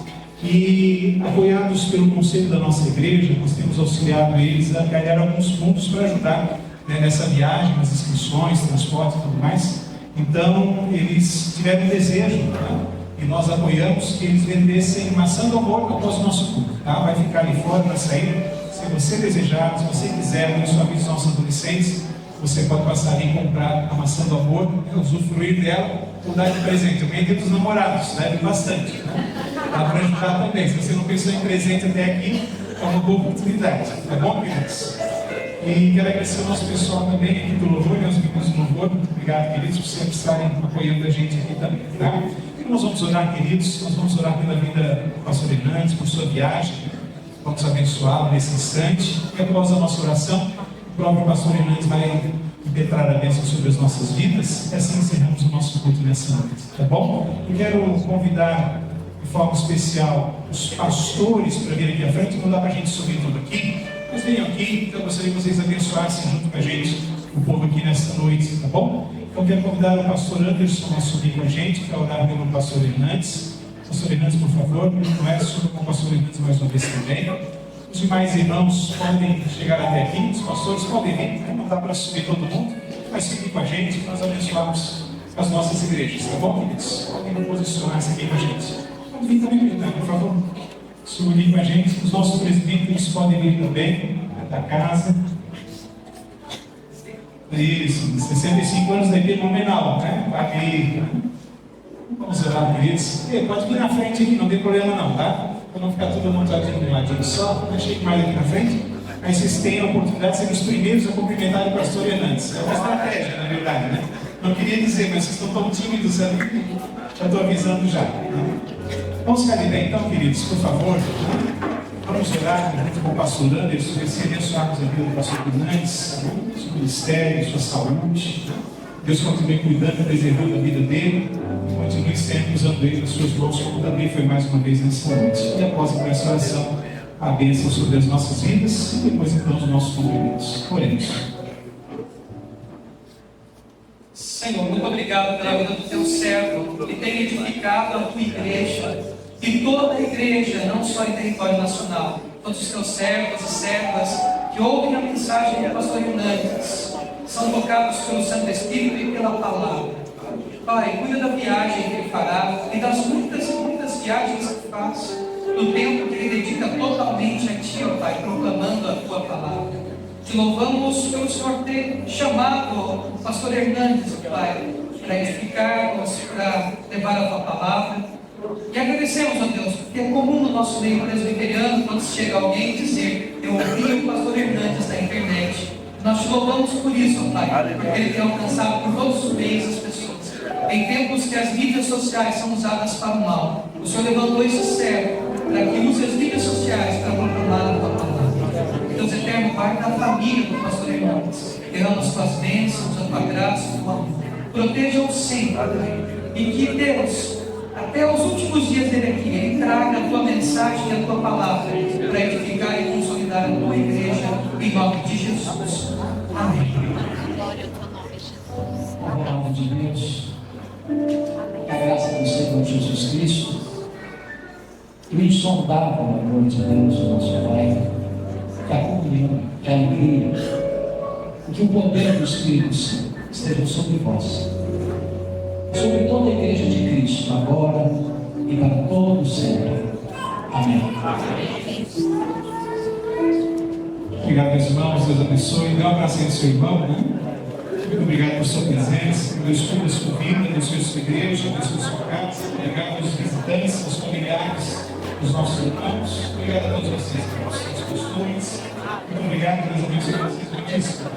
[SPEAKER 2] E, apoiados pelo conselho da nossa igreja, nós temos auxiliado eles a ganhar alguns fundos para ajudar nessa viagem, nas inscrições, transporte e tudo mais. Então, eles tiveram um desejo, e nós apoiamos que eles vendessem maçã do amor após o nosso culto. Vai ficar ali fora para sair. Se você desejar, se você quiser, isso avisa os nossos adolescentes. Você pode passar ali e comprar a maçã do amor, usufruir dela ou dar de presente. Eu ganhei dos namorados, leve bastante. Dá para ajudar também. Se você não pensou em presente até aqui, é uma boa oportunidade. Tá bom, queridos? E quero agradecer ao nosso pessoal também aqui do Louvor, meus amigos do Louvor. Muito obrigado, queridos, por sempre estarem apoiando a gente aqui também. Tá? Então nós vamos orar, queridos, nós vamos orar pela vida do pastor Hernandes, por sua viagem. Vamos abençoá-lo nesse instante. E após a nossa oração, o próprio pastor Hernandes vai impetrar a bênção sobre as nossas vidas. E assim encerramos o nosso culto nessa noite. Tá bom? Eu quero convidar de forma especial os pastores para virem aqui à frente. Não dá para a gente subir tudo aqui, mas venham aqui. Então eu gostaria que vocês abençoassem junto com a gente o povo aqui nessa noite, tá bom? Então eu quero convidar o pastor Anderson a subir com a gente para orar pelo pastor Hernandes. Pastor Hernandes, por favor, me conhece com o pastor Hernandes mais uma vez também. Os demais irmãos podem chegar até aqui, os pastores podem vir, não dá para subir todo mundo, mas fiquem com a gente para nós abençoarmos as nossas igrejas, tá bom, queridos? Podem posicionar-se aqui com a gente. Pode vir também, por favor. Subir com a gente. Os nossos presbíteros podem vir também, da casa. Isso, 65 anos da igreja nominal, né? Vai vir. Vamos orar, queridos. Pode vir na frente aqui, não tem problema não, tá? Para não ficar todo mundo de um ladinho só, deixei mais aqui na frente. Aí vocês têm a oportunidade de ser os primeiros a cumprimentar o pastor Hernandes. É uma estratégia, na verdade, né? Não queria dizer, mas vocês estão tão tímidos ali, já estou avisando já. Vamos ficar de pé então, queridos, por favor. Vamos orar junto com o pastor Anderson, se abençoarmos a vida do pastor Hernandes, seu ministério, sua saúde. Deus continue cuidando, preservando a vida dele, e continue sempre usando ele nas suas mãos, como também foi mais uma vez nessa noite. E após essa oração, a bênção sobre as nossas vidas, e depois então os nossos cumprimentos. Oremos.
[SPEAKER 7] Senhor, muito obrigado pela vida do teu servo, que tem edificado a tua igreja, e toda a igreja, não só em território nacional, todos os teus servos e servas que ouvem a mensagem do pastor Hernandes, são tocados pelo Santo Espírito e pela palavra. Pai, cuida da viagem que ele fará e das muitas e muitas viagens que faz, do tempo que ele dedica totalmente a Ti, ó Pai, proclamando a Tua palavra. Te louvamos pelo Senhor ter chamado o pastor Hernandes, ó Pai, para edificar-nos, para levar a Tua palavra. E agradecemos, ó Deus, porque é comum no nosso meio presbiteriano, quando chega alguém dizer: eu ouvi o pastor Hernandes na internet. Nós te louvamos por isso, ó Pai, porque ele tem alcançado por todos os meios as pessoas. Em tempos que as mídias sociais são usadas para o mal, o Senhor levantou esse servo para que use as mídias sociais para proclamar a Tua palavra. Deus eterno, guarda a família do pastor Hernandes, derrama as Tuas bênçãos, a Tua graça, o Teu amor. Proteja-o sempre, e que Deus, até os últimos dias dele aqui, ele traga a Tua mensagem e a Tua palavra para edificar e consolidar a Tua igreja, em nome de Jesus. Amém.
[SPEAKER 6] A palavra de Deus, a graça do Senhor Jesus Cristo, e o insondável amor de Deus, nosso Pai, que a comunhão, que a alegria, que o poder do Espírito Santo estejam sobre vós, sobre toda a igreja de Cristo, agora e para todo sempre. Amém.
[SPEAKER 2] Obrigado, meus irmãos, Deus abençoe. Dê um abraço aí ao seu irmão, né? Muito obrigado por sua presença, Deus cuida da sua vida, abençoe a sua igreja, abençoe a sua casa. Obrigado aos visitantes, aos familiares dos nossos irmãos. Obrigado a todos vocês pelos seus costumes. Muito obrigado, Deus abençoe vocês muitíssimo.